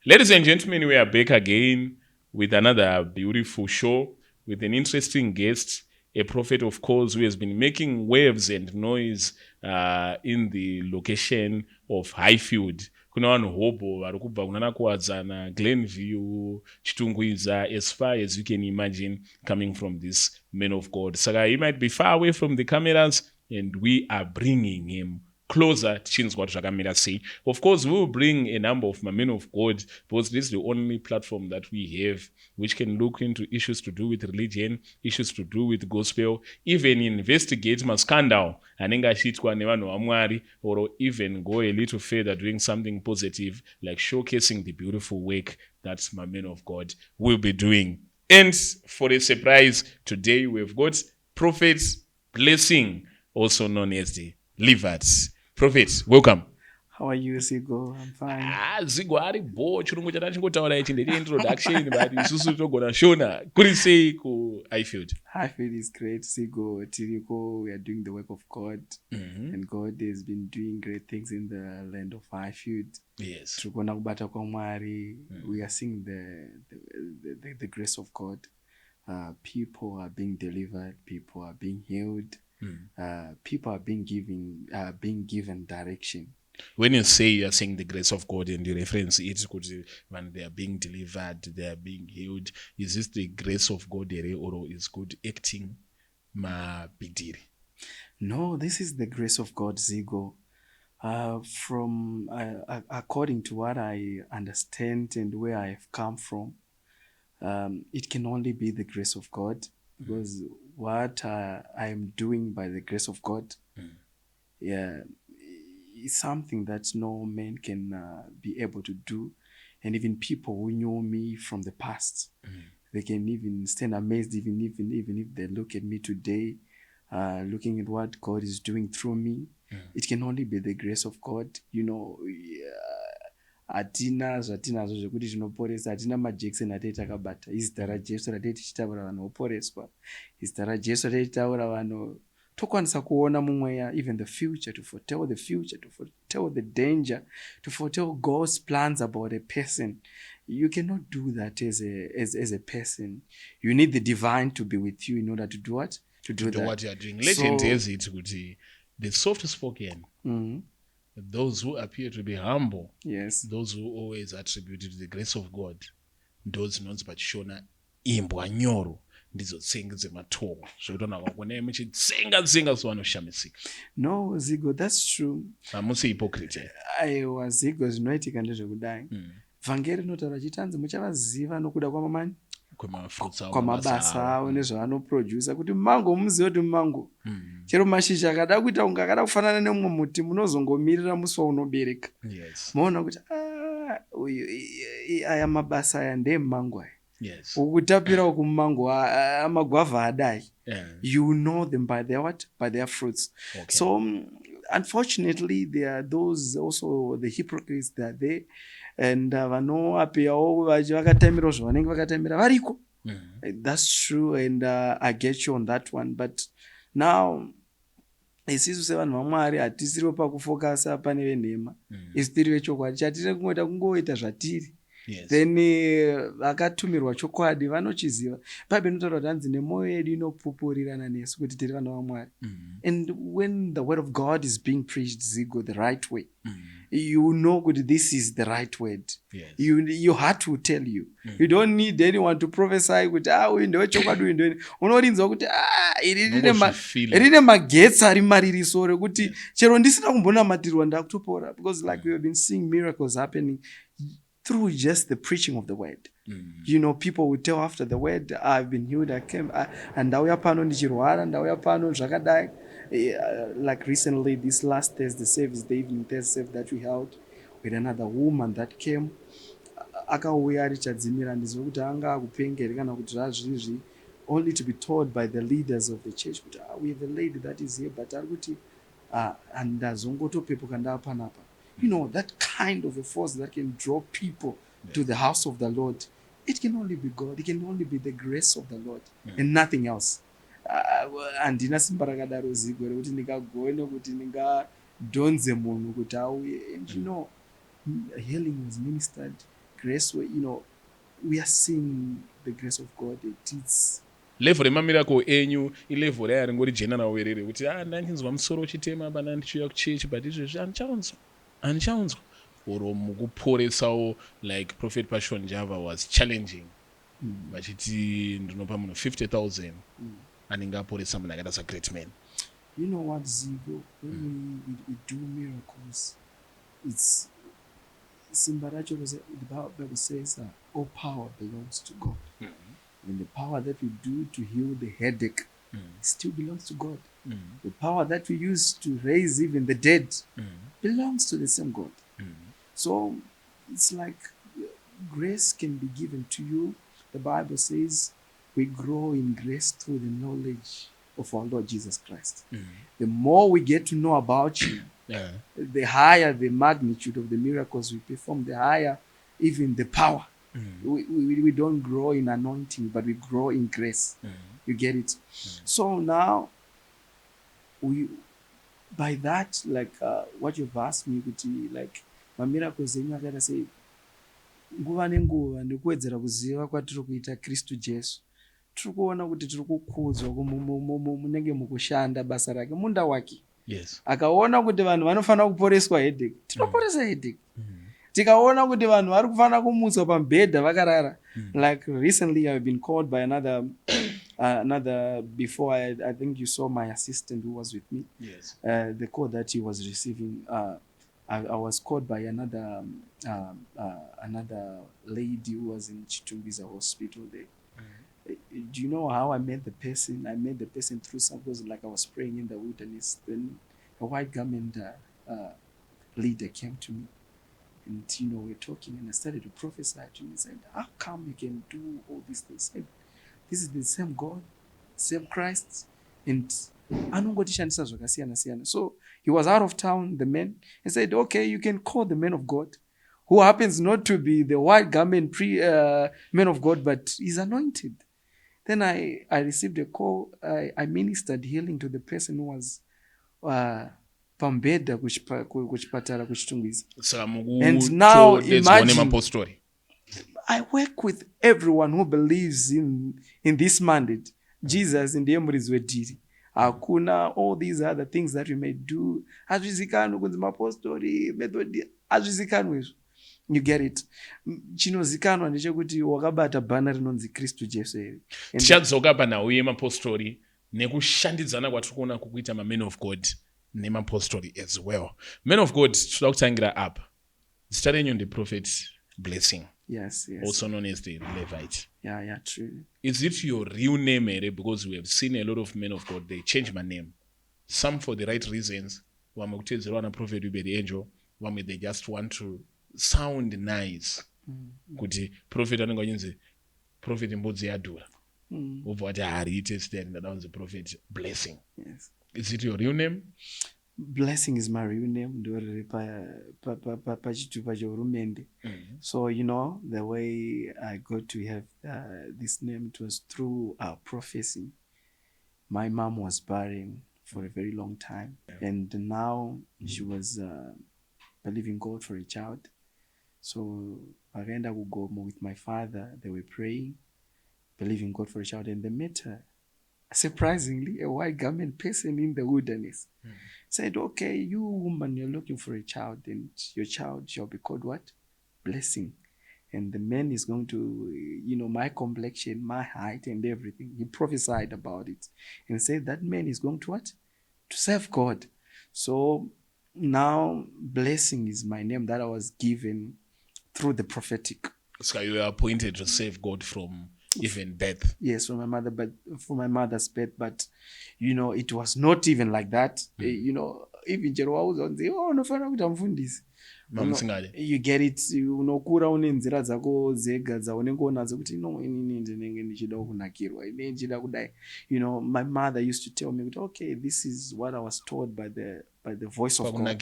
Ladies and gentlemen, we are back again with another beautiful show with an interesting guest, a prophet, of course, who has been making waves and noise in the location of Highfield. Kuna vanhu hobo vari kubva kunana kuwadzana, Glenview, Chitungwiza, as far as you can imagine, coming from this man of God. Saka he might be far away from the cameras, and we are bringing him closer to what Jagamira say. Of course, we will bring a number of men of God because this is the only platform that we have which can look into issues to do with religion, issues to do with gospel, even investigate scandal anenge achiitwa nevanhu vaMwari, or even go a little further doing something positive like showcasing the beautiful work that my men of God will be doing. And for a surprise, today we've got Prophet Blessing, also known as the Levite. Prophet, welcome. How are you, Zigo? I'm fine. Zigo ari bo chirungu chatachingotaura ichi ndechii introduction but isusu togona shona kuri sei ku Highfield. Highfield is great, Zigo. Tiriko, we are doing the work of God, and God has been doing great things in the land of Highfield. Yes. Tirikona kubata kwa Mwari. We are seeing the grace of God. People are being delivered. People are being healed. People are being given direction. When you say you are saying the grace of God and you reference it when they are being delivered, they are being healed, is this the grace of God or is God acting ma bigdiri? No, this is the grace of God, Zigo. From according to what I understand and where I have come from, it can only be the grace of God, because what I am doing by the grace of God, is something that no man can be able to do. And even people who knew me from the past, they can even stand amazed, even if they look at me today, looking at what God is doing through me. It can only be the grace of God. You know, hatina zvatinazvo zvekuti zvinoporesa, hatina majekiseni atei takabata. Izita raJesu ratei tichitaura vanhu voporeswa. Izita raJesu ratei tichitaura vanhu tokwanisa kuona mumweya, even the future, to foretell the future, to foretell the danger, to foretell God's plans about a person. You cannot do that as a person. You need the divine to be with you in order to do what? To do what you are doing. Legend has it, the soft spoken, those who appear to be humble, yes, those who always attribute to the grace of God, those not but shona imbwa nyoro ndizo tsenga dzematomo zvotona kwakona muchitsenga so vanoshamisika. No, Zigo, that's true. Hamusi hypocrite. Aiwa, Zigo, zvinoitika ndezvekudai. Vhangeri rinotaura chitanzi muchavaziva nokuda kwamamani, kwamabasa avo nezvavanoprodusa, kuti mumango muzive kuti mumango chero mashizha akada kuita kunge akada kufanana nemumwe muti munozongomirira musi waunobereka. Maona kuti aya mabasa aya ndeemumango aya. Yes. Ukutapira kumumango amagwavha adai. You know them by their what? By their fruits. Okay. So unfortunately there are those also, the hypocrites that are there, and vanoapeyawo vakatamira zvavanenge vakatamira variko. That's true, and I get you on that one. But now isisu sevanhu vaMwari hatisiriwo pakufokasa pane venhema. Isi tiri vechokwadi, chatiri kungoita kungoita zvatiri. Yes. Then vakatumirwa chokwadi vanochiziva. Bhaibheri rinotaura kuti hanzi nemwoyo yedu inopupurirana nesu kuti tiri vana vaMwari. And when the word of God is being preached, Zigo, the right way, you know that this is the right word. Yes. Your heart will tell you. You don't need anyone to prophesy kuti uyu ndewechokwadi, uyu ndewe. Unorinzwa kuti rine magetsi ari maririso rekuti chero ndisina kumbonamatirwa ndakutopora. Because like we have been seeing miracles happening through just the preaching of the word. You know, people will tell after the word, I've been healed, I came, and ndauya pano ndichirwara, ndauya pano zvakadai. Like recently, this last Thursday service, the evening Thursday service that we held, with another woman that came, akauya arichadzimira ndizo kuti anga akupengeri kana kuti zvazvizvi, only to be told by the leaders of the church kuti we have a lady that is here, but ari kuti ndazongotopepuka ndapanapa. You know, that kind of a force that can draw people to the house of the Lord, it can only be God. It can only be the grace of the Lord and nothing else. Handina simba rakadaro Zigo rekuti ndingagone kuti ndingadhonze munhu kuti auye. And you know, healing was ministered, grace where, we are seeing the grace of God. It's level remamiracle enyu ilevel yaya ringori general werere kuti ndachinzwa musoro uchitema pana ndichiuya kuchechi but izvezvi handichaunzwa oro mukuporesawo like prophet passion java was challenging vachiti ndinopa munhu 50,000 anenge aporesa munhu akaita sagreat man. You know what, Zigo, when we do miracles, it's Simba racho, the Bible says all power belongs to God. And the power that we do to heal the headache still belongs to God. The power that we use to raise even the dead belongs to the same God. So it's like grace can be given to you. The Bible says we grow in grace through the knowledge of our Lord Jesus Christ. The more we get to know about you, the higher the magnitude of the miracles we perform, the higher even the power. We don't grow in anointing, but we grow in grace. You get it? So now, by that, like what you've asked me, like my miracles, I say, nguva nenguva ndikuwedzera kuziva kwatiri kuita Kristu Jesu, tiri kuona kuti tiri kukudzwa munenge mukushanda basa rake munda wake. Akaona kuti vanhu vanofanira kuporeswa headache, tinoporesa headache. Tikaona kuti vanhu vari kufanira kumutswa pamubhedha vakarara. Like recently I've been called by another before I think you saw my assistant who was with me. The call that he was receiving, I was called by another lady who was in Chitumbiza hospital there. Do you know how I met the person? I met the person through something like I was praying in the wilderness. Then a white garment leader came to me. And, we're talking, and I started to prophesy to him. He said, how come you can do all these things? I said, this is the same God, same Christ. And so he was out of town, the man. He said, okay, you can call the man of God, who happens not to be the white garment man of God, but he's anointed. Then I received a call. I ministered healing to the person who was pambeda kuchipatara kuchitumbiza. And now imagine, I work with everyone who believes in this mandate. Jesus ndiye muridzi wedhiri. Hakuna all these other things that we may do. Hazvizikanwi kunzi mapostori, methodi, hazvizikanwi izvo. You get it? Chinozikanwa ndechekuti wakabata bhana rinonzi Kristu Jesu here. Tichadzoka panhau yemapostori nekushandidzana kwatiri kuona kukuita ma-men of God nemapostori as well. Men of God, toda kutangira apa. Zita renyu ndi Prophet Blessing. Yes. Also known as the Levite. Yeah, true. Is it your real name, Ere? Because we have seen a lot of men of God, they change my name. Some for the right reasons. Wame kutedzerwa na Prophet ube the angel. Wame they just want to sound nice. Kuti Prophet anenge achinzi Prophet mbudzi yadhura. Obva kuti hariite stand that was the Prophet Blessing. Yes. Is it your real name? Blessing is my real name. Ndorere pachitupa chehurumende. So, the way I got to have this name, it was through prophecy. My mom was barren for a very long time. And now she was believing God for a child. So, Agenda would go with my father. They were praying, believing God for a child. And they met her. Surprisingly, a white garment person in the wilderness said, okay, you woman, you're looking for a child, and your child shall be called what? Blessing. And the man is going to, my complexion, my height, and everything. He prophesied about it and said that man is going to what? To serve God. So now Blessing is my name that I was given through the prophetic. So you were appointed to save God from even death. Yes, from my mother's birth, but it was not even like that. Even Jerowa was unofanira kuita mufundisi. You get it, unokura une nzira dzako dzega dzaunenge unadzo kuti inini ndinenge ndichida kunakirwa, inini ndichida kudai. My mother used to tell me, okay, this is what I was told by the voice of God.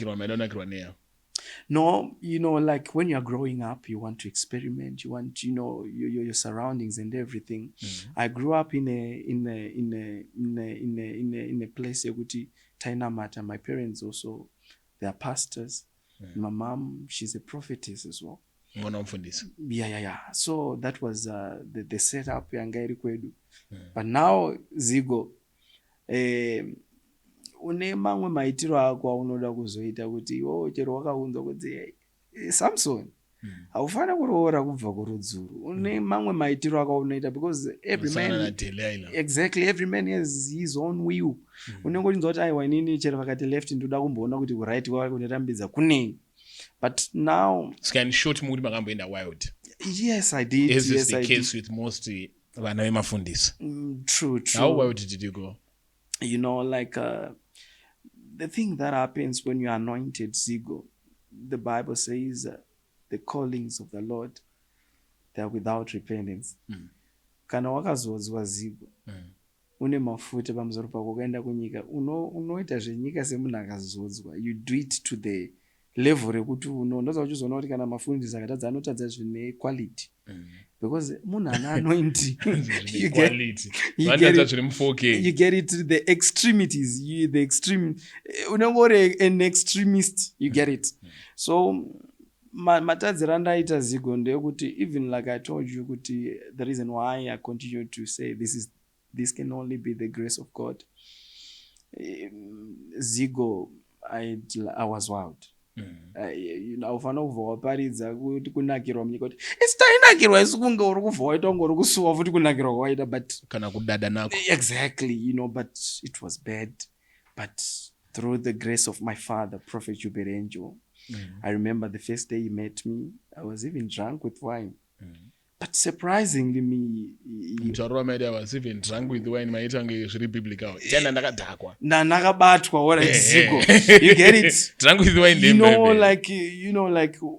No, like when you're growing up, you want to experiment. You want, your surroundings and everything. I grew up in a place Yaguti Tainamata. My parents also, they are pastors. My mom, she's a prophetess as well. Yeah. So that was the setup yanga iri kwedu. But now Zigo, une mamwe maitiro ako aunoda kuzoita kuti iwewe chero wakaunzwa kuti Samson haufana kuroora kubva kurudzuru. Une mamwe maitiro akaunoita because every man has his own will. Unongotinzwa kuti aiwa inini chero vakati left ndoda kumboona kuti kuright kwako kunotambidza kunei. But now short muri makamboenda wild. Yes, I did. Is this the case with most vana vemafundisi? True. How wild did you go? You know, like the thing that happens when you are anointed, Zigo, the Bible says the callings of the Lord, they are without repentance. Kana wakazodzwa Zigo, une mafuta pamusoro pako ukaenda kunyika, unoita zvenyika semunhu akazodzwa. You do it to the level rekuti ndoza uchizoona kuti kana mafundisi akatadza anotadza zvine quality. Because munhu ana anointi you get it to the extremities, the extreme unongori an extremist, you get it. So matadzira ndaita Zigo ndeyekuti even like I told you kuti the reason why I continue to say this can only be the grace of God. Zigo, I was wild. Ufana kubva waparidza kuti kunakirwa munyika kuti tainakirwa isu kunge uri kubva waita kunge uri kusuwa futi kunakirwa kwawaita but kana kudada nako. Exactly, but it was bad. But through the grace of my father, Prophet Jubere Angel, I remember the first day he met me, I was even drunk with wine. But surprisingly I was even drunk with wine. Maitange zviri biblical. Tena ndakadhakwa. Ndakabatwa what Zigo. You get it? Drunk with wine.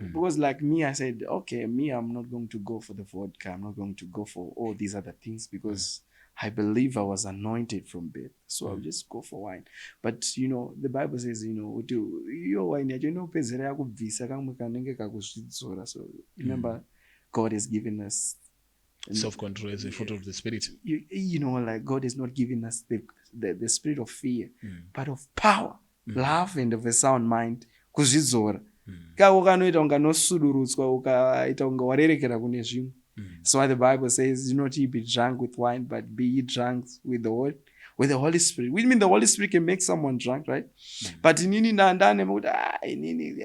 Because like me, I said, okay, I'm not going to go for the vodka. I'm not going to go for all these other things because I believe I was anointed from birth. So I'll just go for wine. But, the Bible says, your wine, pezera yakubvisa kamwe kanenge kakuzvidzora. So remember, God has given us self-control as a fruit of the Spirit. Like God has not given us the spirit of fear, but of power, love, and of a sound mind. Kuzvidzora. Kako kanoita unga nosudurutswa ukaita unga warerekera kune zvimwe. So why the Bible says, do not ye be drunk with wine, but be ye drunk with the word. With the Holy Spirit. We mean the Holy Spirit can make someone drunk, right? But inini ndandane kuti inini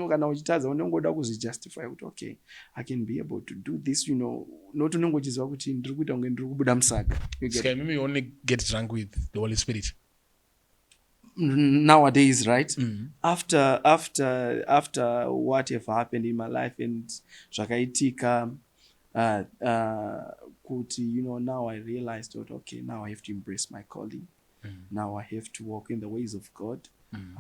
kana uchitadza unongoda kuzijustify kuti okay, I can be able to do this, not unongochizwa kuti ndiri kuita kunge ndiri kubuda musaga. Can maybe only get drunk with the Holy Spirit nowadays, right? After what have happened in my life and zvakaitika now I realized that okay, now I have to embrace my calling. Now I have to walk in the ways of God.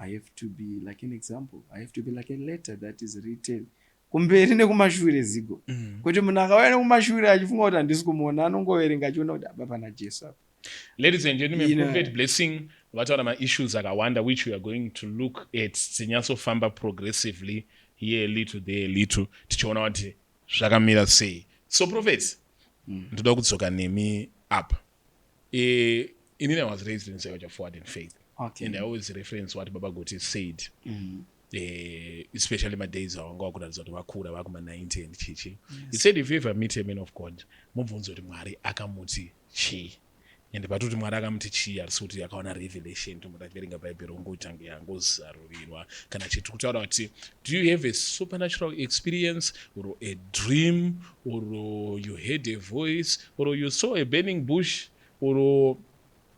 I have to be like an example. I have to be like a letter that is written. Kumberi nekumashure Zigo. Kuti munhu akauya nekumashure achifunga kuti handisi kumuona anongoverenga achiona kuti apana Jesu. Ladies and gentlemen, Prophet Blessing, what are my issues akawanda which we are going to look at dzinyasofamba progressively here little there little tichiona kuti zvakamira sei. So Prophet, ndoda kudzoka nemi up. I was raised in such a forward in faith. Okay. And I always reference what Baba Goti said. Especially my days are on vakura 90 and chichi. He said if you ever meet a man of God, mubvunze kuti Mwari akamuti chi. And patuti Mwari akamuti chi arisuti akaona revelation tumutaverenga Bible ngotange yangozarurirwa kana chitu kutaura kuti do you have a supernatural experience or a dream or you heard a voice or you saw a burning bush or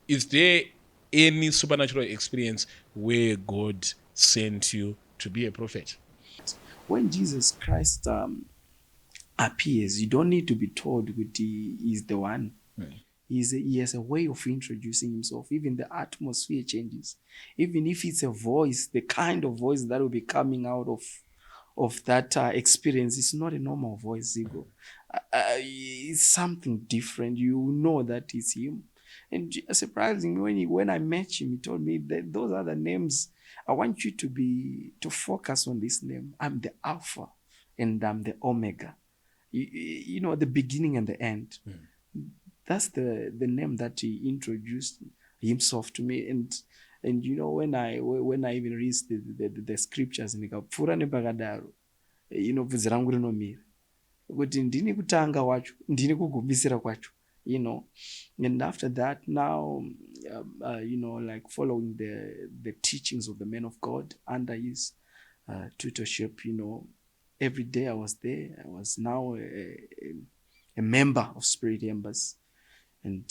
is there any supernatural experience where God sent you to be a prophet? When Jesus Christ appears, you don't need to be told that he is the one. He has a way of introducing himself. Even the atmosphere changes. Even if it's a voice, the kind of voice that will be coming out of that experience is not a normal voice, Zigo. It's something different. You know that it's him. And surprisingly, when I met him, he told me that those are the names. I want you to focus on this name. I'm the Alpha and I'm the Omega. The beginning and the end. That's the name that he introduced himself to me. And when I even read the scriptures in the bvudzi rangu rinomira kuti ndini kutanga wacho, ndini kugumisira kwacho, and after that now like following the teachings of the man of God under his tutorship, every day I was there. I was now a member of Spirit Embers. And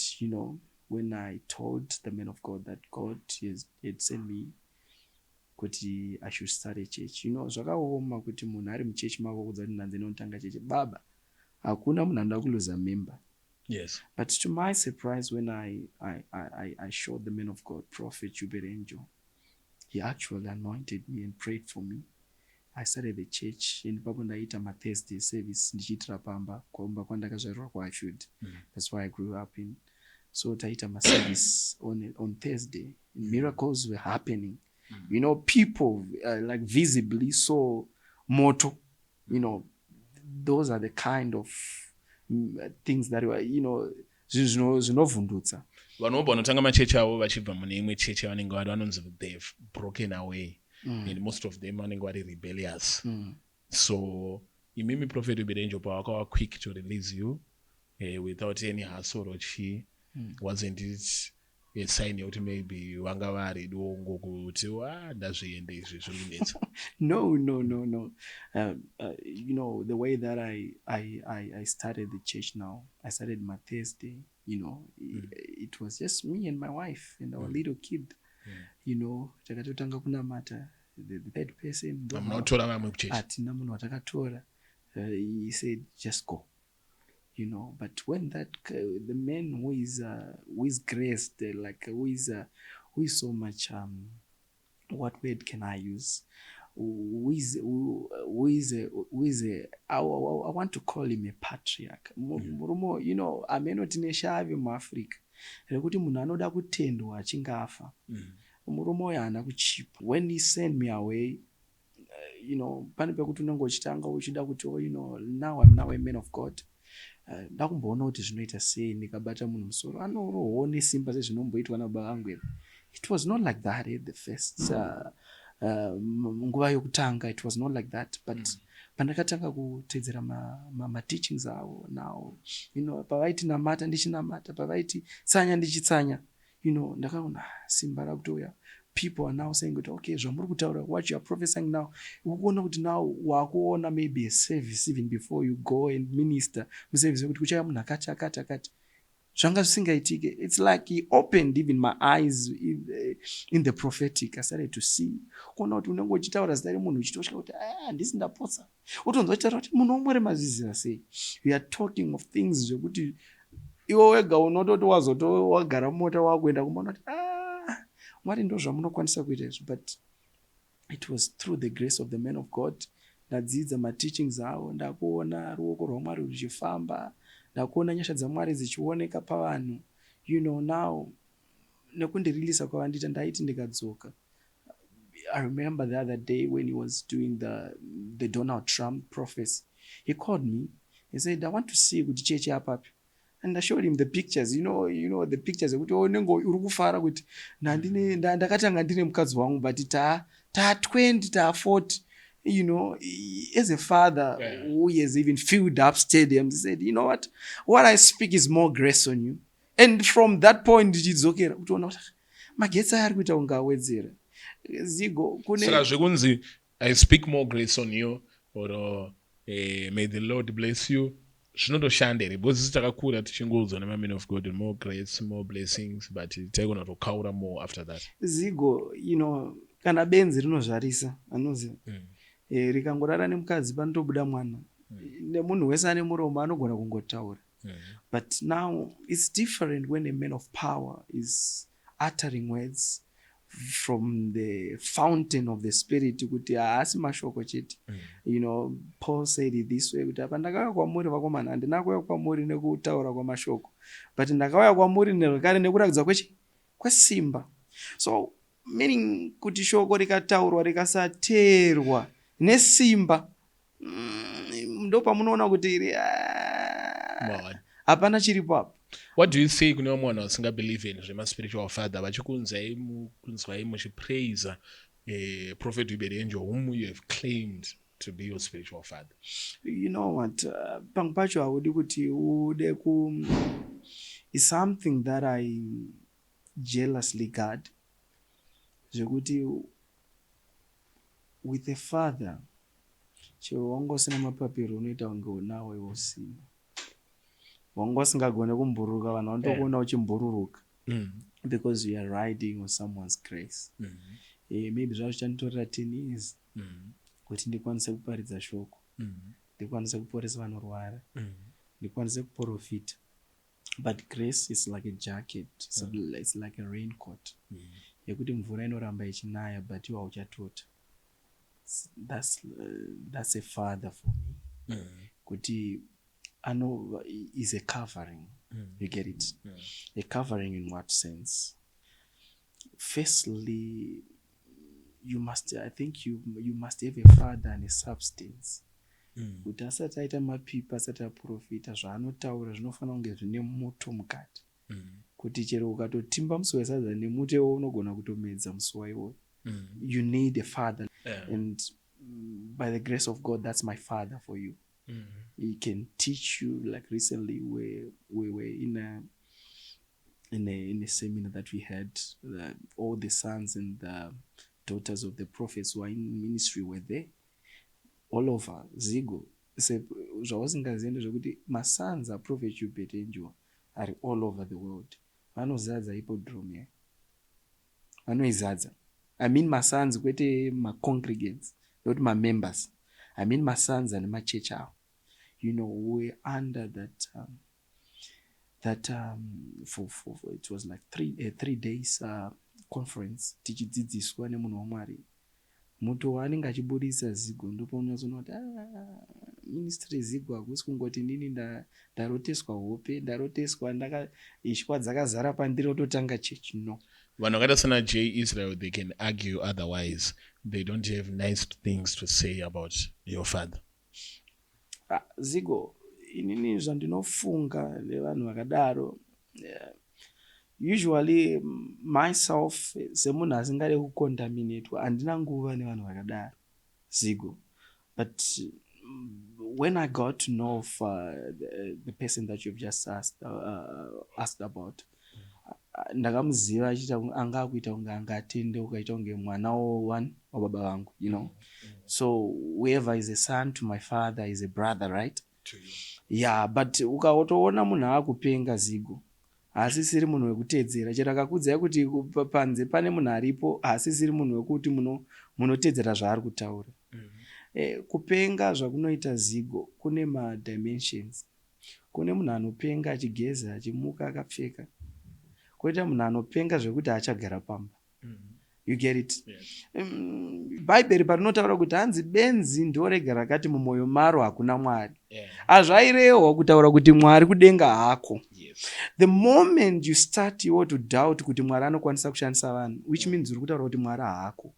when I told the man of God that God had sent me kuti I should start a church, zvakaoma kuti munhu ari muchechi mako kudza kuti ndanze nonotanga chechi, baba hakuna munhu anoda kuloza member. Yes. But to my surprise, when I showed the man of God, Prophet Jubel Angel, he actually anointed me and prayed for me. I started the church and papo ndaita ma Thursday service ndichiitira pamba kwaumba kwandakazvarirwa kwaField. That's why I grew up in. So taita ma service on Thursday. Miracles were happening. People like visibly saw moto. Those are the kind of things that were, zvinovhundutsa. Vanhu vanotanga machechi avo vachibva mune imwe chechi vanenge vari vanonzi they've broken away. And most of them vanenge vari rebellious. So imimi Prophet Jubel Angel pawakawa quick to release you without any hassle or chi, wasn't it a sign yekuti maybe vanga vari dongo kuti ndazvienda izvi zvirinetsa? No. The way that I started the church now, I started my Thursday, it was just me and my wife and our little kid. Takatotanga kunamata, the third person. Amunotora vamwe kuchechi? Hatina munhu watakatora. He said, just go. But when that the man who is graced, like who is so much what word can I use? Who is I want to call him a patriarch. Murumo, amenoti neshavi muAfrica. Rekuti munhu anoda kutendwa achinge afa. Murume uyu haana kuchipa. When he sent me away, pane pekuti unenge uchitanga uchida kuti now I'm now a man of God. Ndakumboona kuti zvinoita sei ndikabata munhu musoro anoroho nesimba sezvinomboitwa nababa vangu. It was not like that at the first nguva yokutanga. It was not like that, but pandakatanga kutedzera ma teachings avo now, pavaiti namata ndichinamata, pavaiti tsanya ndichitsanya, ndakaona simba rakutoya. People are now saying, okay, zvamuri kutaura, what you are prophesying now, ukuona kuti now wakuona maybe a service even before you go and minister muservice yekuti kuchaya munhu akati zvanga zvisingaitike. It's like he opened even my eyes in the prophetic. I started to see kuona kuti unenge uchitaura zita remunhu uchitosvika kuti handisi ndapotsa, utonzwa uchitaura kuti munhu womwari mazviziva sei. We are talking of things zvekuti iwe wega unototi wagara mumota wakuenda kumona kuti mwari ndo zvamunokwanisa kuita izvi. But it was through the grace of the man of God ndadzidza mateachings avo, ndakuona ruoko rwamwari ruchifamba, ndakuona nyasha dzamwari dzichioneka pavanhu. Now nekundirilisa kwavandita ndaiti ndikadzoka. I remember the other day when he was doing the Donald Trump prophecy, he called me. He said, I want to see kuti chechi apapi. And I showed him the pictures, the pictures kuti unenge uri kufara kuti ndakatanga ndine mukadzi wangu but ta 20 ta 40. As a father who has even filled up stadiums, he said, what I speak is more grace on you. And from that point ndichidzokera kutiona kuti magetsi ari kuita kunga awedzera. Zigo saka zvekunzi I speak more grace on you or may the Lord bless you, zvinotoshanda here because takakura tichingoudzwa nemamen of God, more grace, more blessings, but taigona tokaura more after that. Zigo, kana benzi rinozvarisa anoziva rikangorara nemukadzi panotobuda mwana, nemunhu wese ane muromo anogona kungotaura. But now it's different when a man of power is uttering words from the fountain of the spirit kuti haasi mashoko chete. Paul said it this way kuti pandakauya kwamuri vakomana handina kuuya kwamuri nekutaura kwamashoko, but ndakauya kwamuri nerwekare nekurakidza kwesimba. So meaning kuti shoko rikataurwa rikasateerwa nesimba, ndo pamunoona kuti iri hapana chiripo apo. What do you say kune vamwe vanhu vasingabelieve in zvemaspiritual father vachikunzwai muchipraise Prophet Jubel Angel whom you have claimed to be your spiritual father? You know what? Pamwe pacho haudi kuti ude is something that I jealously guard. Zvekuti with a father, chero wanga usina mapapiro unoita kunge unawo iwo usina. Wanga usingagone kumburuka vanhu vanotokuona uchimbururuka. Because you are riding on someone's grace. Maybe zvazvichanditorera 10 years kuti ndikwanise kuparidza shoko, ndikwanise kuporesa vanorwara, ndikwanise kuprofita. But grace is like a jacket, it's like a raincoat. Yekuti mvura inoramba ichinaya but iwe hauchatota. That's a father for me. Kuti is a covering. You get it? A covering in what sense? Firstly, I think you must have a father and a substance. Kuti asati aita mapipa, asati aprofita, zvaanotaura zvinofanira kunge zvine muto mukati. Kuti chero ukatotimba musi wesadza nemuto iwowo unogona kutomedza musi waiwowo. You need a father. And by the grace of God, that's my father for you. He can teach you. Like recently we were in a seminar that we had. All the sons and the daughters of the prophets who are in ministry were there. All over Zigo. Zvawasingazenda zvokuti masons are prophet Jupiter Angel are all over the world. Vanozadza hippodrome. Vanoizadza. I mean masons kwete ma-congregants, not ma-members. I mean masons and ma-church out. You know, we're under that for it was like 3 days conference tichidzidziswa nemunhu waMwari. Muto waanenge achibudisa Zigo ndipo unozoona kuti ministry Zigo hakusi kungoti nini ndaroteswa hope, ndaroteswa ishwa dzakazara pandiri ototanga church. No. Vanhu vakaita sana J. Israel, they can argue otherwise. They don't have nice things to say about your father. Zigo, inini zvandinofunga nevanhu vakadaro. Usually myself semunhu asingade kucontaminatwa handina nguva nevanhu vakadaro Zigo. But when I got to know of the person that you've just asked about, ndakamuziva achita anga akuita kunge angatende ukaita kunge mwana one wababa vangu, you know. So whoever is a son to my father is a brother, right? To you. Yeah, but ukaotoona munhu akupenga Zigo, haasisiri munhu wekutedzera. Chero akakudzai kuti panze pane munhu aripo, haasisiri munhu wekuti munotedzera zvaari kutaura. Kupenga zvakunoita Zigo kune ma-dimensions. Kune munhu anopenga achigeza, achimuka akapfeka. Koita munhu anopenga zvekuti achagara pamba. You get it? Bhaibheri parinotaura kuti hanzi benzi ndorega rakati mumwoyo maro hakuna Mwari. Hazvairehwa kutaura kuti Mwari kudenga hako. The moment you start to doubt kuti Mwari anokwanisa kushandisa vanhu, which means uri kutaura kuti Mwari hako.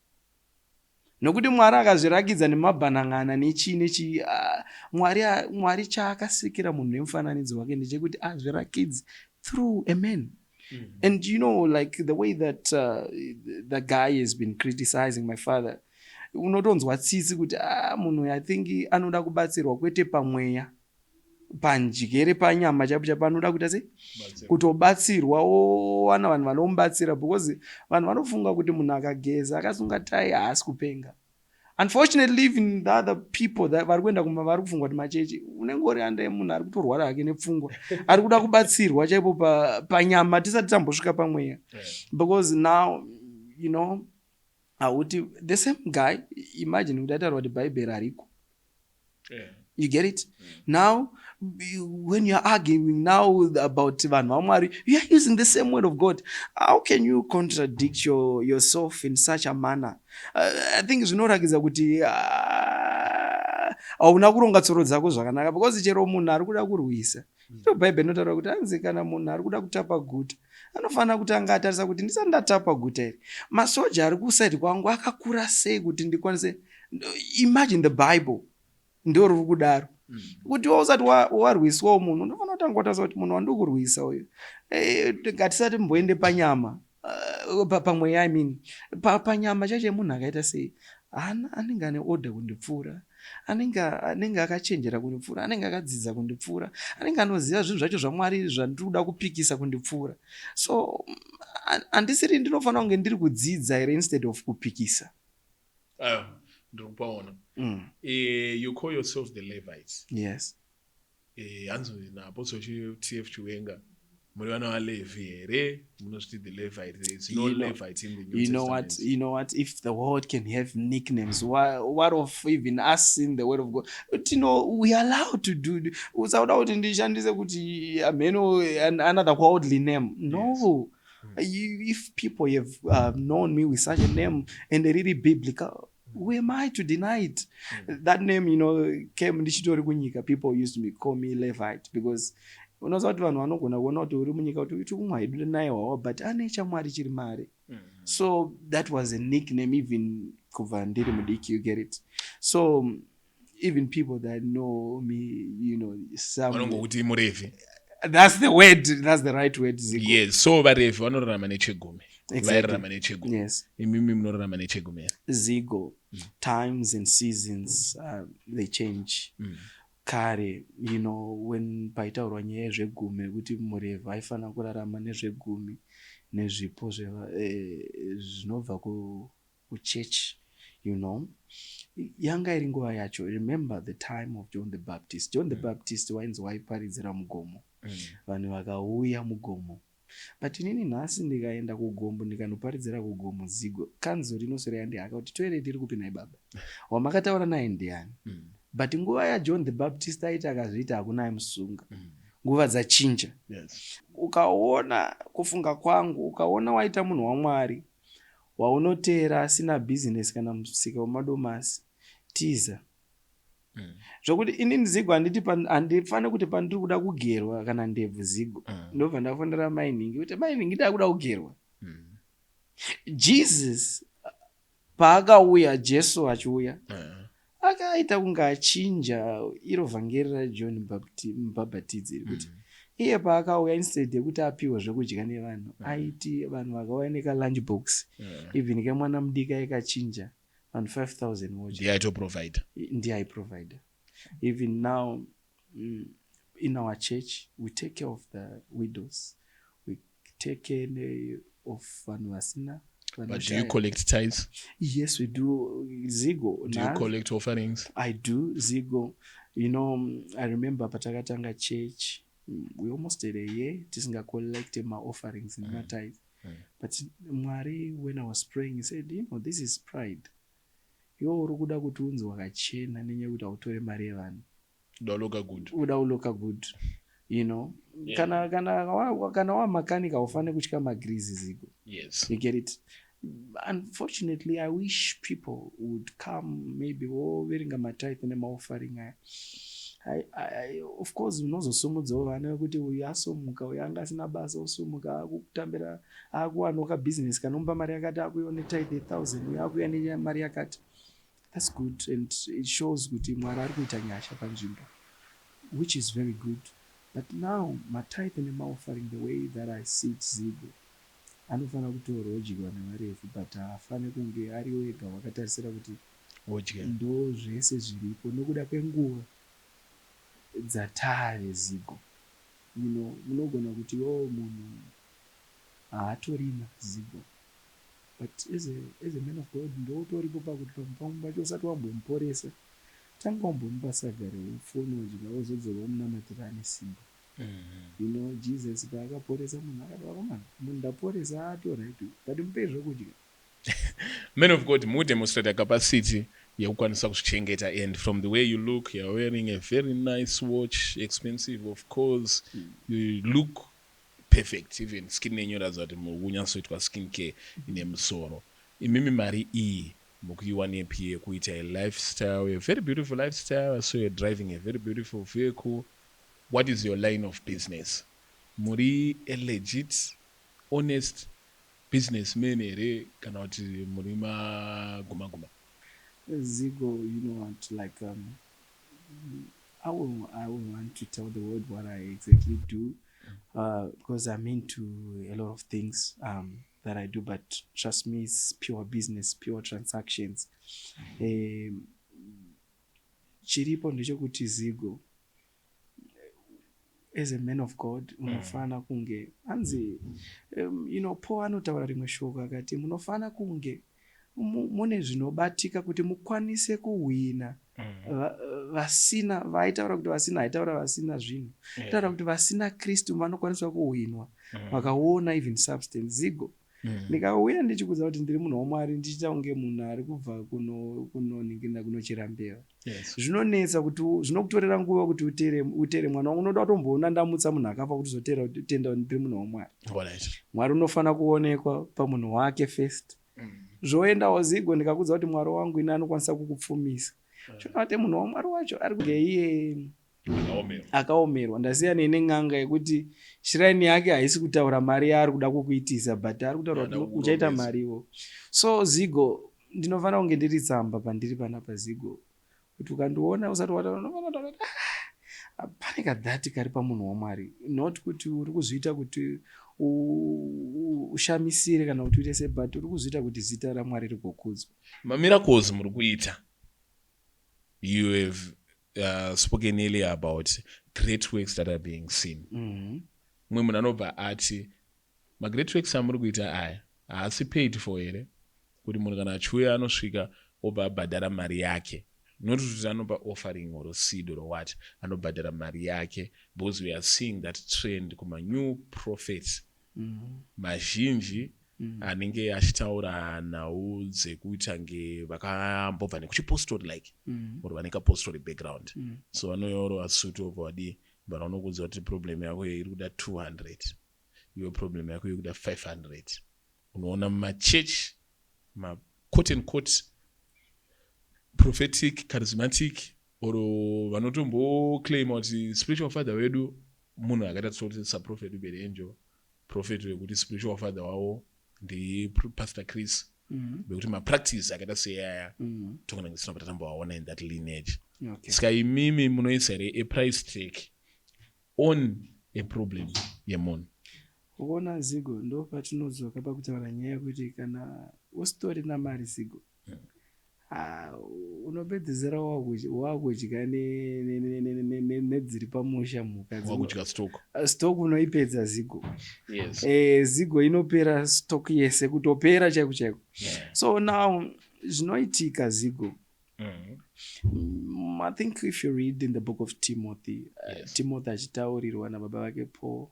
Nokuti Mwari akazvirakidza nemabhanang'ana nechi Mwari chaakasikira munhu nemufananidzo wake ndechekuti azvirakidze through a man. And you know, like the way that the guy has been criticizing my father, unotonzwa tsitsi kuti munhu I think anoda kubatsirwa kwete pamweya, panjigere panyama chapucha panoda kuita sei kutobatsirwa wana vanhu vanomubatsira, because vanhu vanofunga kuti munhu akageza akasunga tai haasi kupenga. Unfortunately, even the other people that vari kuenda vari kufungwa kuti machechi, unenge uri ande munhu ari kutorwara hake nepfungwa, ari kuda kubatsirwa chaipo panyama tisati tambosvika pamweya. Because now, you know, the same guy, imagine kuti ataura kuti bhaibheri hariko. You get it? Now, when you're arguing now about vanhu vaMwari, you are using the same word of God. How can you contradict yourself in such a manner? I think zvinorakidza kuti hauna kuronga tsoro dzako zvakanaka, because chero munhu ari kuda kurwisa. Bhaibheri rinotaura kuti hanzi kana munhu ari kuda kutapa guta, anofanira kutanga atarisa kuti ndisati ndatapa guta iri, masoja ari kusaidi kwangu akakura sei kuti ndikwanise. Imagine the Bible. Ndio ruri kudaro. Kuti usati warwiswa munhu unofanira kutanga kutarisa kuti munhu wandiri kurwisa uyu, ngatisati mboende panyama, pamweya, I mean panyama chacho munhu akaita sei, anenge ane order kundipfuura, anenge akachenjera kundipfuura, anenge akadzidza kundipfuura, anenge anoziva zvinhu zvacho zvamwari zvandiri kuda kupikisa kundipfuura. So handisiri ndinofanira kunge ndiri kudzidza here instead of kupikisa. Ndikupaona. You call yourself the Levites. Yes. Hanzo naApostle TF Chiwenga muri vana vaLevi here munozviti the Levite. There is no Levite in the New Testament. You know what? If the world can have nicknames, what of even us in the Word of God? But we are allowed to do. Usauda kuti ndishandise kuti another worldly name. No. Yes. If people have known me with such a name and they're really biblical, who am I to deny it? That name, came ndichitori kunyika. People used to call me Levite because unoziva kuti vanhu vanogona kuona kuti uri munyika kuti uti umwaidure naye wawa but ane chamwari chiri mari. So that was a nickname even kubva ndiri mudiki, you get it? So even people that know me, vanongokuti muRevhi. That's the word, that's the right word, Zigo. Yes, so vaRevhi vanorarama nechegumi. Vairarama nechegumi. Yes. Imimi munorarama nechegumi. Zigo. Times and seasons, they change. Kare, when paitaurwa nyaya yezvegumi kuti muRevhi aifanira kurarama nezvegumi nezvipo zvinobva kuchechi, yanga iri nguva yacho. Remember the time of John the Baptist. John the Baptist wainzi waiparidzira mugomo. Vanhu vakauya mugomo. But inini nhasi ndikaenda kugombo ndikanoparidzira kugomo, Zigo, kanzo rinoswera yandihaka kuti toere tiri kupi naye baba wamakataura naye ndiani. But nguva yaJohn the Baptist aiti akazviita hakuna aimusunga. Nguva dzachinja. Yes. Ukaona kufunga kwangu, ukaona waita munhu waMwari waunoteera asina business kana musika wemadomasi, tiza. Zvokuti inini Zigo handifane kuti pandiri kuda kugerwa kana ndebvu, Zigo, ndobva ndafonera mining kuti mining ida kuda kugerwa. Jesus paakauya, Jesu achiuya, akaita kunge achinja iro vhangeri raJohn Mubhabhatidzi kuti iye paakauya instead yekuti apiwe zvekudya nevanhu, aiti vanhu vakauya nekalunch box, even kemwana mudiki ikachinja vanhu 5,000 moja. Ndiye aiprovider. Even now in our church we take care of the widows, we take care of vanhu vasina. But do you collect tithes? Yes, we do, Zigo. Do you collect offerings? I do, Zigo. I remember patakatanga church, we almost did a year tisinga collect my offerings in my tithe. But Mwari, when I was praying, he said, this is pride. Uri kuda kuti unzi wakachena nenyaya kuti autore mari yevanhu. Uda uloka good. Kana wamakanika ufane kutya magrizi, Zigo. Yes. You get it? Unfortunately, I wish people would come maybe wearing a tithe and offering. I of course unozosumudzawo vana kuti uyu asomuka, uyu anga asina basa osumuka akutambira akuwanoka business kanomba mari yakati akuione tithe 1,000 uyu akuya nemari yakati. That's good, and it shows kuti Mwari ari kuita nyasha panzvimbo, which is very good. But now my tithe and my offering, the way that I see it, Zigo, anofana kutorwa odyirwa nevaRevhi, but haafane kunge ari wega wakatarisira kuti ndo zvese zviripo nokuda kwenguva dzatave, Zigo. Munogona kuti munhu haatorina, Zigo, but as a man of God ndotoripo pakuti pamwe pacho usati wambomuporesa tanga wambomupa sagare ufoni wodya wozodzoka womunamatira ane simba. Jesus paakaporesa munhu akati vakomana munhu ndaporesa atoraitu but mupei zvokudya. Men of God mudemonstrate capacity yekukwanisa kuzvichengeta, and from the way you look, you're wearing a very nice watch, expensive of course. You look perfect, even skin nenyoradza kuti mukunyatsoitwa skin care ine musoro. Imimi mari iyi mukuiwanepi yekuita a lifestyle, a very beautiful lifestyle. So you're driving a very beautiful vehicle. What is your line of business? Muri a legit, honest businessman here kana kuti muri maguma? Zigo, you know what, like I will want to tell the world what I exactly do, because I'm into a lot of things that I do, but trust me, it's pure business, pure transactions. chiripo ndechekuti Zigo, as a man of God, unofana kunge anzi Paul anotaura rimwe shoko akati munofana kunge mune zvinobatika kuti mukwanise kuhwina vasina, vaitaura kuti vasina, aitaura vasina zvinhu, taura kuti vasina Kristu vanokwanisa kuhwinwa vakaona even substance. Zigo, ndikauya ndichikudza kuti ndiri munhu waMwari ndichiita kunge munhu ari kubva kunoningira kunochera mbeva, zvinonetsa kuti zvinokutorera nguva kuti utere mwana wangu. Unoda kutomboona ndamutsa munhu akafa kuti uzotenda kuti ndiri munhu waMwari. Mwari unofana kuonekwa pamunhu wake first. Zvoendawo Zigo, ndikakudza kuti Mwari wangu ina anokwanisa kukupfumisa. Chokuti munhu waMwari wacho ari kunge iye akaomerwa. Ndasiya nen'anga yekuti shiraini yake haisi kutaura mari yaari kuda kukuitisa, but ari kutaura kuti uchaita mariwo. So Zigo, ndinofana kunge ndiri tsamba pandiri panapa Zigo, kuti ukandiona usati wataura pane kadhati kari pamunhu waMwari, not kuti uri kuzviita kuti ushamisire kana kuti uite but uri kuzviita kuti zita raMwari rigokudzwa. Miracles muri kuita. You have spoken earlier about great works that are being seen. Mwe munhu anobva ati great works amuri kuita aya haasi paid for here, kuti munhu kana achiuya anosvika obva abhadhara mari yake, not kuti anopa offering or seed or what, anobhadhara mari yake, because we are seeing that trend kuma new prophets mazhinji anenge achitaura nhau dzekuita nge vakambobva nekuchipostori like or vaneka apostori background, so vanoyauro asuti obva wadi bana unokudza kuti problem yako iri kuda 200, iwe problem yako iri kuda 500. Unoona machechi quote and quote prophetic charismatic or vanotomboclaima kuti spiritual father wedu munhu akaita kuti saprophet ubere angel, prophet wekuti spiritual father wavo ndi Pastor Chris, bekuti mapractice akaita seyaya tokana ngisina kuti tambowaona in that lineage. Saka imimi munoisa here a price tag on a problem yemunhu. Uona Zigo, ndo patinodzoka pakutaura nyaya yekuti kana usitori namari Zigo, unopedzisira wakudya nedziri pamusha mhuka, wakudya stock unoipedza Zigo. Yes. Zigo inopera stock yese, kutopera chaiko chaiko. So now zvinoitika Zigo, I think if you read in the book of Timothy, Timothy achitaurirwa nababa vake Paul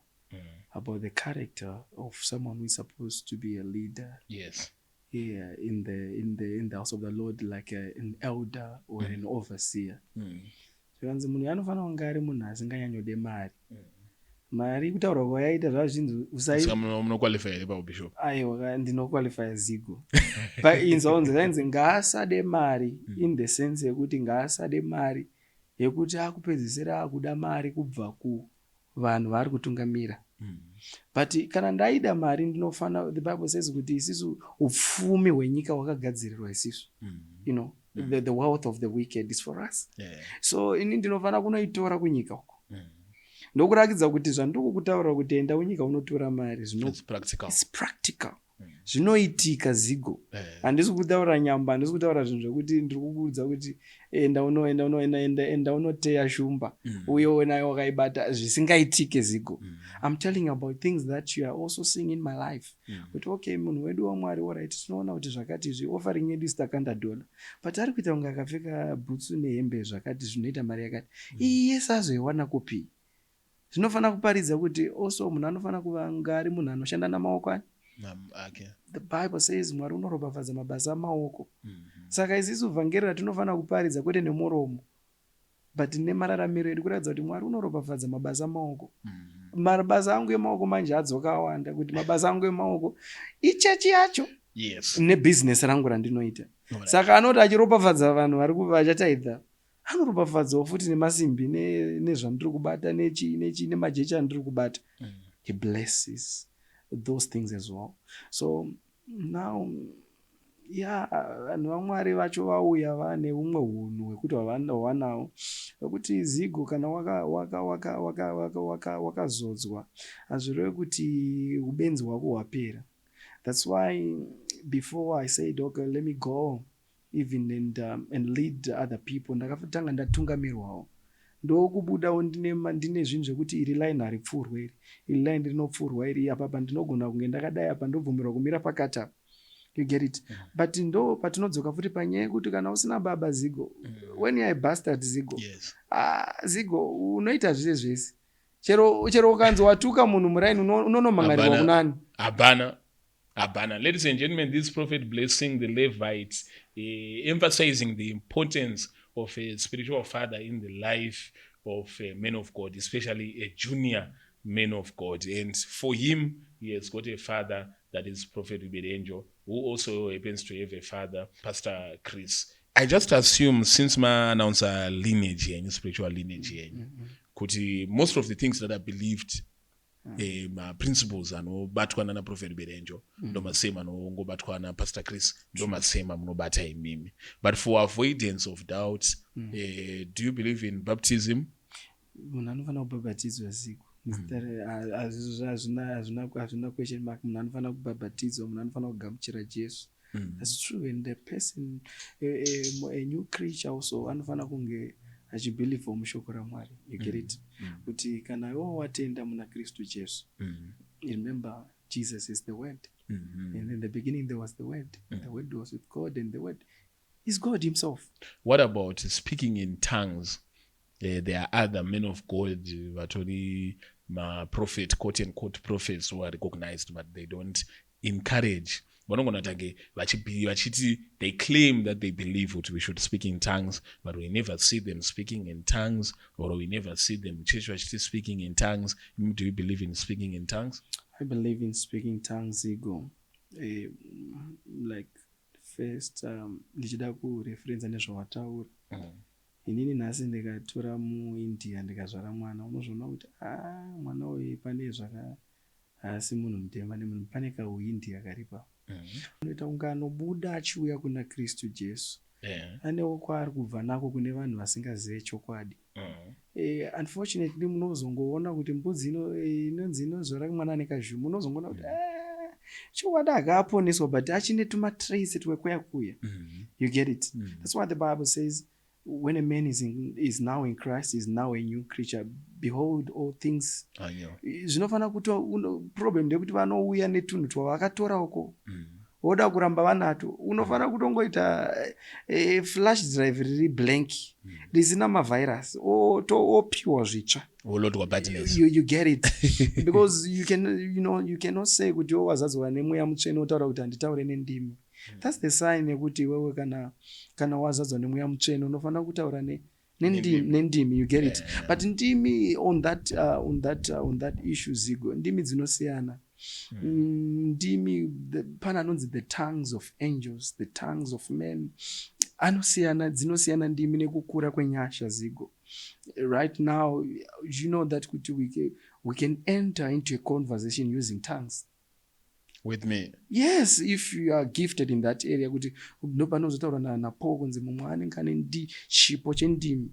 about the character of someone who is supposed to be a leader. Yes. Here in the house of the Lord, like an elder or an overseer. Zvanzi munhu anofana kunge ari munhu asinganyanyode mari. Mari kutaura kwayaita zvazvinhu munoqualify here paubishop. Aiwa, ndinoqualify Zigo. But inzonzi ngaasade mari in the sense yekuti ngaasade mari yekuti akupedzisira akuda mari kubva kuvanhu vari kutungamira. But kana ndaida mari ndinofana, the Bible says kuti isisu upfumi hwenyika hwakagadzirirwa isisu. The wealth of the wicked is for us. So ini ndinofana kunoitora kunyika uko. Ndokurakidza kuti zvandiri kukutaura kuti enda kunyika unotora mari it's practical. Zvinoitika Zigo. Handisi kutaura nyamba, handisi kutaura zvinhu zvokuti ndiri kukuudza kuti enda unoteya shumba uye nayo wakaibata, zvisingaitike Zigo. I'm telling about things that you are also seeing in my life. Kuti okay, munhu wedu waMwari, alright, tinoona kuti zvakati offering yedu $100, but ari kuita kunge akapfeka bhutsu nehembe zvakati zvinoita mari yakati, iye sazoiwana kupi. Zvinofana kuparidza kuti also munhu anofana kuva ngari munhu anoshanda namaoko ake. The Bible says Mwari unoropafadza mabasa amaoko. Saka isisu vhangeri ratinofana kuparidza kwete nemuromo, but nemararamiro edu kuratidza kuti Mwari unoropafadza mabasa amaoko. Mabasa angu emaoko manje adzoka awanda, kuti mabasa angu emaoko ichechi yacho nebusiness rangu randinoita. Saka anoti achiropafadza vanhu vari vachataidza, anoropafadzawo futi nemasimbi nezvandiri kubata nemajechi andiri kubata. He blesses those things as well. So now vanhu vaMwari vacho vauya vane umwe hunhu hwekuti hwavanawo hwekuti Zigo kana wakazodzwa hazvirevi kuti ubenzi hwako hwapera. That's why before I said okay, let me go even and lead other people. Ndakatanga ndatungamirwawo ndokubudawo ndine zvinhu zvekuti iri line haripfurwa iri line rinopfurwa iri apa ndinogona kunge ndakadai apa ndobvumirwa kumira pakati apa. You get it? But ndo patinodzoka futi panyaya yekuti kana usina baba Zigo, when you are a bastard Zigo, Zigo unoita zvese chero ukanzi watuka munhu muraini unonomangariwa kunani. Abana. Ladies and gentlemen, this prophet blessing the Levites, emphasizing the importance of a spiritual father in the life of a man of God, especially a junior man of God. And for him, he has got a father that is Prophet Angel, who also happens to have a father, Pastor Chris. I just assume, since my announcer lineage and spiritual lineage, most of the things that I believed, principles anobatwa nana Prophet Angel ndomasema ngobatwa na Pastor Chris ndomasema munobata imimi. But for avoidance of doubts, do you believe in baptism? Munhu anofanira kubhabhatidzwa Zigo. Hazvina question mark. Munhu anofanira kubhabhatidzwa, munhu anofanira kugamuchira Jesu. That's true. And the person, a new creature also, anofanira kunge achibelieve mushoko raMwari. You get it? Kuti kana iwo watenda muna Kristu Jesu. Remember, Jesus is the word. And in the beginning there was the word. The word was with God, and the word is God himself. What about speaking in tongues? There are other men of God, prophet, quote unquote prophets, who are recognized, but they don't encourage. They claim that they believe what we should speak in tongues, but we never see them speaking in tongues, or we never see them church speaking in tongues. Do you believe in speaking in tongues? I believe in speaking tongues, Ego. Like first, ndichida kureferenza nezvawataura. Inini nhasi ndikatora muIndia ndikazvara mwana, unozviona kuti mwana uyu pane asi munhu mutema nemunhu pane kauIndia karipa. Unoita kunge anobuda achiuya kuna Kristu Jesu. Anewo kwaari kubva nako kune vanhu vasingazive chokwadi. Unfortunately munozongoona kuti mbudzi inonzi inozora mwana nekazhumu, unozongoona kuti chokwadi akaaponeswa but achine tumatrace twekuya. You get it? That's why the Bible says, when a man is now in Christ, is now a new creature. Behold, all things. Zvinofana kuti problem ndekuti vanouya netunhu twavakatora uko. Woda kuramba vanato. Unofana kutongoita flash drive riri blank. Risina mavirus. Pure zvitsva. You get it? Because you cannot say kuti wazadzwa nemweya mutsvene otaura kuti handitaure nendimi. That's the sign yekuti wewe kana wazadzwa nemweya mutsvene unofanira kutaura nendimi. You get it? But ndimi on that issue Zigo, ndimi dzinosiyana. Ndimi pana anonzi the tongues of angels, the tongues of men, dzinosiyana ndimi nekukura kwenyasha Zigo. Right now, you know that we can enter into a conversation using tongues. With me? Yes, if you are gifted in that area. Kuti ndopanozotaura naPaul kunzi mumwe anenge ane chipo chendimi.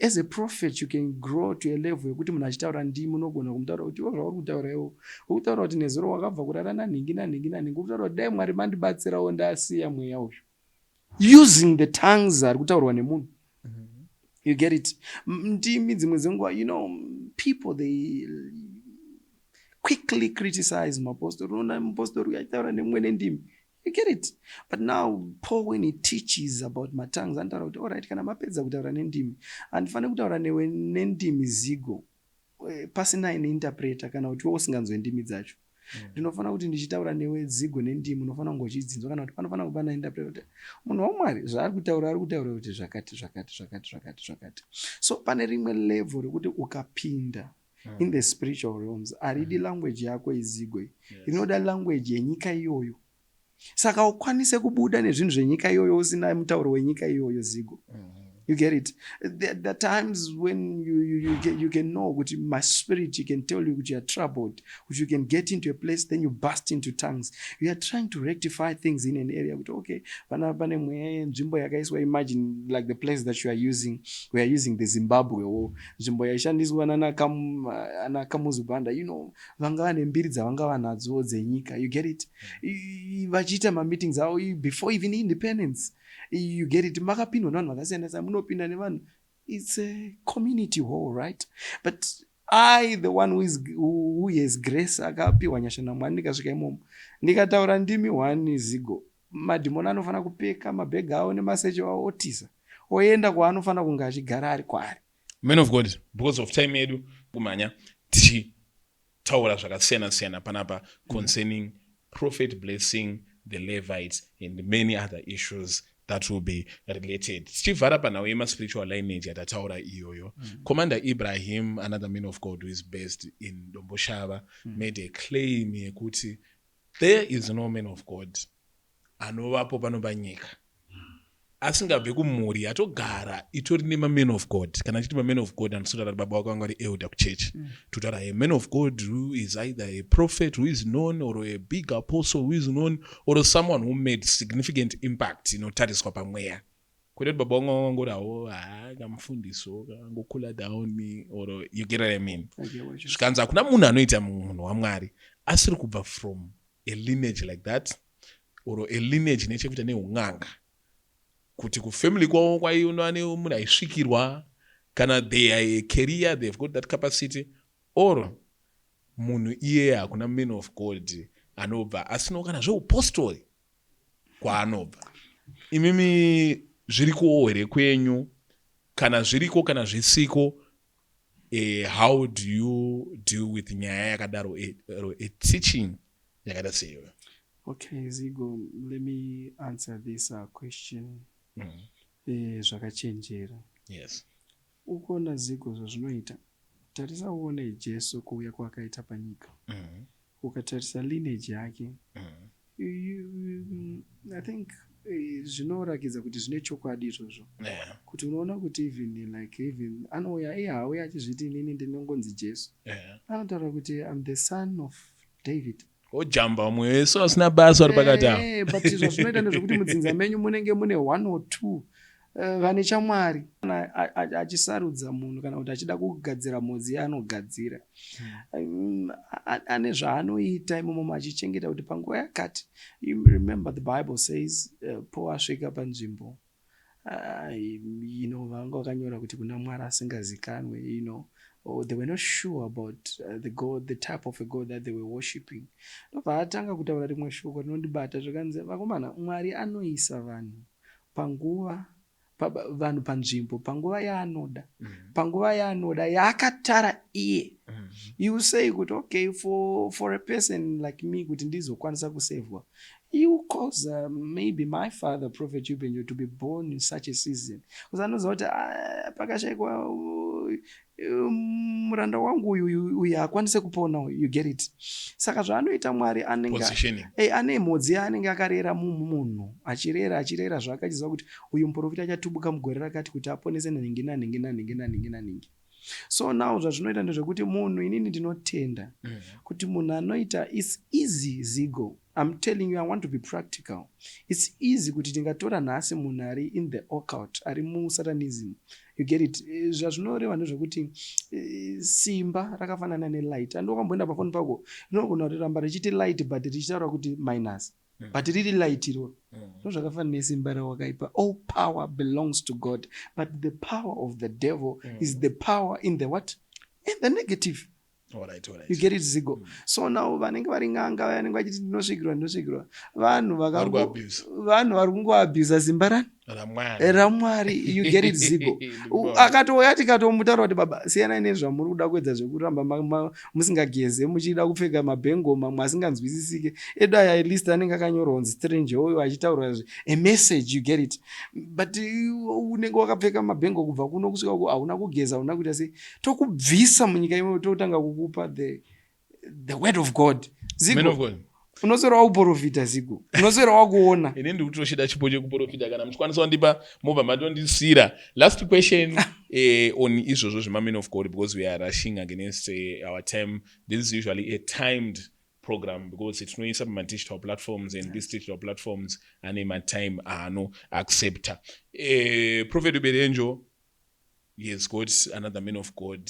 As a prophet, you can grow to a level yekuti munhu achitaura ndimi unogona kumutaura kuti zvauri kutaura iwo. Ukutaura kuti nezuro wakabva kurara nanhingi. Ukutaura kuti dai Mwari mandibatsirawo ndasiya mweya uyu. Using the tongues ari kutaurwa nemunhu. You get it? Ndimi dzimwe dzenguva, people they quickly criticize mapostori. Unoona mupostori achitaura nemumwe nendimi. You get it? But now Paul, when he teaches about my tongues, antaura kuti alright, kana mapedza kutaura nendimi, handifane kutaura newe nendimi Zigo pasina interpreter kana kuti wewe usinganzwe ndimi dzacho. Ndinofana kuti ndichitaura newe Zigo nendimi unofana kunge uchidzinzwa kana kuti panofana kuva nainterpreter. Munhu waMwari zvaari kutaura kuti zvakati. So pane rimwe level rekuti ukapinda in the spiritual realms, aridi language yako iZigo. Inoda language yenyika iyoyo. Saka ukwanise kubuda nezvinhu zvenyika iyoyo usina mutauro wenyika iyoyo Zigo. You get it? There are times when you can know, which my spirit, you can tell you which you are troubled, which you can get into a place, then you burst into tongues. You are trying to rectify things in an area. But okay, imagine like the place that you are using. We are using the Zimbabwe or Jimbo yaishandiswa ana kamuzubanda. Vanga nembiri dzavanga vanadzo dzenyika. You get it? Vachita ma meetings before even independence. you get it, makapindwa nevanhu vakasiyana siyana, munopinda nevanhu, it's a community hall, right? But I, the one who has grace, akapiwa nyasha naMwari, ndikasvika imomo ndikataura ndimi 1 zigo, madhimoni anofana kupeka mabhegi avo nemasechi avo otiza oenda kwaanofana kunge achigara ari kwaari. Men of God, because of time yedu kumanya tichitaura zvakasiyana siyana panapa concerning prophet blessing the Levites and many other issues that will be related. Tichivhara panhau yema-spiritual lineage yatataura iyoyo. Commander Ibrahim, another man of God who is based in Domboshava, made a claim yekuti there is no man of God anovapo panopa nyika asingabve kumhuri atogara itori nema-men of God. Kana chiti ma-men of God anosodara kuti baba wako vanga vari elder kuchechi, totaura a man of God who is either a prophet who is known or a big apostle who is known or someone who made significant impact inotariswa pamweya. Kwete kuti baba wangu vangori hawo kamufundiso kangokula down, or you get what I mean. Zvikanzi hakuna munhu anoita munhu waMwari asiri kubva from a lineage like that, or a lineage nechekuita neun'anga, kuti kufamily kwavo kwaiona munhu aisvikirwa, kana they are a career, they've got that capacity, or munhu iye hakuna man of God anobva asino kana zveupostori kwaanobva. Imimi zvirikowo here kwenyu, kana zviriko kana zvisiko, how do you deal with nyaya yakadaro, a teaching yakada seyo? Okay, Zigo, let me answer this question. Zvakachenjera. Yes. Ukoona Zigo zvazvinoita, tarisa uone Jesu kuuya kwakaita panyika. Ukatarisa lineage yake, I think zvinoratidza kuti zvine chokwadi izvozvo. Kuti unoona kuti even anouya hauya achizviti inini ndinongonzi Jesu. Anotaura kuti I'm the son of David. Ojamba mwe wese asina basa ari pakati apo. But zvazvinoita ndezvekuti mudzinza menyu munenge mune 1 or 2 vane chamwari, achisarudza munhu kana kuti achida kugadzira mhodzi yaanogadzira, ane zvaanoita imomo achichengeta kuti panguva yakati. You remember the Bible says Paul asvika panzvimbo vanga vakanyora kuti kuna Mwari asingazikanwe, or they were not sure about the God, the type of a God that they were worshiping. Ndobva atanga kutaura rimwe shoko rinondibata zvakanzi, vakomana, Mwari anoisa vanhu panguva, vanhu panzvimbo panguva yaanoda, panguva yaanoda yaakatara iye. You say kuti okay, for a person like me kuti ndizokwanisa kusevwa, you cause maybe my father Prophet Ubenyo to be born in such a season, because anoziva kuti pakashayikwa muranda wangu uyu akwanise kupona, you get it. Saka zvaanoita Mwari ane mhodzi yaanenge akarera munhu, achirera zvaakachiziva kuti uyu muprofita achatubuka mugore rakati kuti aponese nenhingi. So now zvazvinoita ndezvekuti munhu, inini ndinotenda kuti munhu anoita, it's easy Zigo. I'm telling you, I want to be practical. It's easy kuti tingatora nhasi munhu ari in the occult, ari musatanism. You get it. Zvazvinoreva ndezvekuti simba rakafanana nelight. Andokamboenda pafoni pako, rinogona kuramba richiti light but richitaura kuti minus. But riri light iroro. Zvakafanana nesimba rawakaipa. All power belongs to God, but the power of the devil is the power in the what? In the negative. All right. You get it, Zigo. So now vanenge vari ng'anga vanenge vachiti ndinosvikirwa, vanhu vari kungoabhusa simba raMwari. You get it, Zigo. Akatouya tikatomutaura kuti baba, siyanai nezvamuri kuda kuedza zvekuramba musingageze, muchida kupfeka mabhengo mamwe asinganzwisisike. Edu aya at least anenge akanyorwa kunzi strange, oyo achitaura a message, you get it. But unenge wakapfeka mabhengo kubva kuno kusvika hauna kugeza, hauna kuita sei, tokubvisa munyika imo, totanga kukupa the word of God. Zigo, unoswera wakuprofita Zigo, unoswera wakuona. Ine ndiri kutoshida chipo chekuprofita, kana muchikwanisa kundipa mobva matondisira. Last question on izvozvo zvema-men of God, because we are rushing against our time. This is usually a timed program, because tinoisa pama-digital platforms, and these digital platforms ane matime ano accepta. Prophet Uberenjo, he has got another man of God,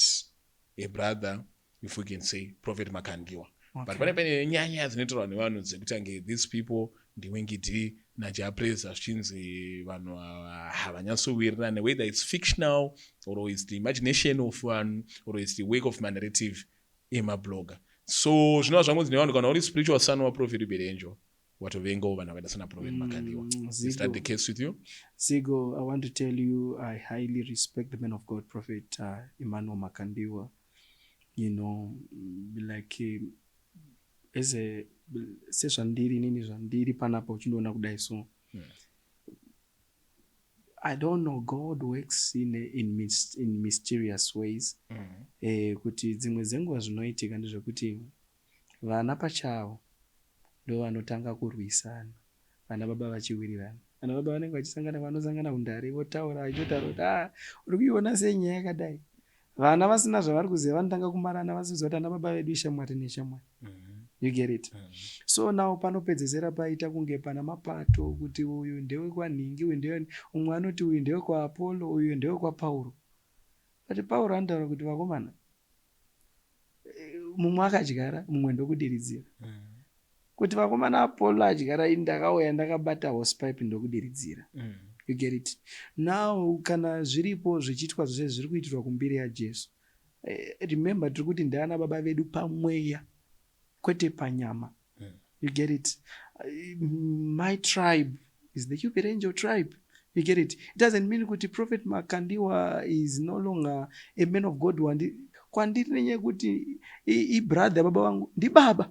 a brother, if we can say, Prophet Makangiwa. Okay. But pane nyanya dzinotorwa nevanhu dzekuti ange these people ndiwengiti najapreza zvichinzi vanhu havanyatsowirirana, whether it's fictional or it's the imagination of one or it's the work of manarrative emablogger. So zvinova zvangu ndinowana kana uri spiritual son waProfit Berenjo watovengawo vanhu vakaita sana Prophet Makandiwa. Is that the case with you? Zigo, I want to tell you, I highly respect the man of God, Prophet Emmanuel Makandiwa. You know, like as a sezvandiri nini zvandiri panapa uchindoona kudai so I don't know, God works in mysterious ways. Kuti dzimwe dzenguva zvinoitika ndezvekuti vana pachavo ndo vanotanga kurwisana, vana baba vachiwirirana. Vana baba vanenge vachisangana, vanosangana kundare votaura achotaura kuti uri kuiona sei nyaya yakadai. Vana vasina zvavari kuziva vanotanga kumarana vasiziva kuti ana baba vedu ishamwari neshamwari. You get it? So now panopedzesera paita kunge pana mapato kuti uyu ndewe kwaNhingi, uyu ndewe, umwe anoti uyu ndewe kwaApollo, uyu ndewe kwaPauro. But Pauro anotaura kuti vakomana, mumwe akadyara mumwe ndokudiridzira. Kuti vakomana Apollo adyara ini ndakauya ndakabata hosepipe ndokudiridzira. You get it? Now kana zviripo zvichitwa zvose zviri kuitirwa kumbiri yaJesu, remember tiri kuti ndiana baba vedu pamweya kwete panyama. You get it? My tribe is the Cupid Angel tribe. You get it? It doesn't mean kuti Prophet Makandiwa is no longer a man of God. Kwandiri nenye kuti brother baba wangu ndi baba.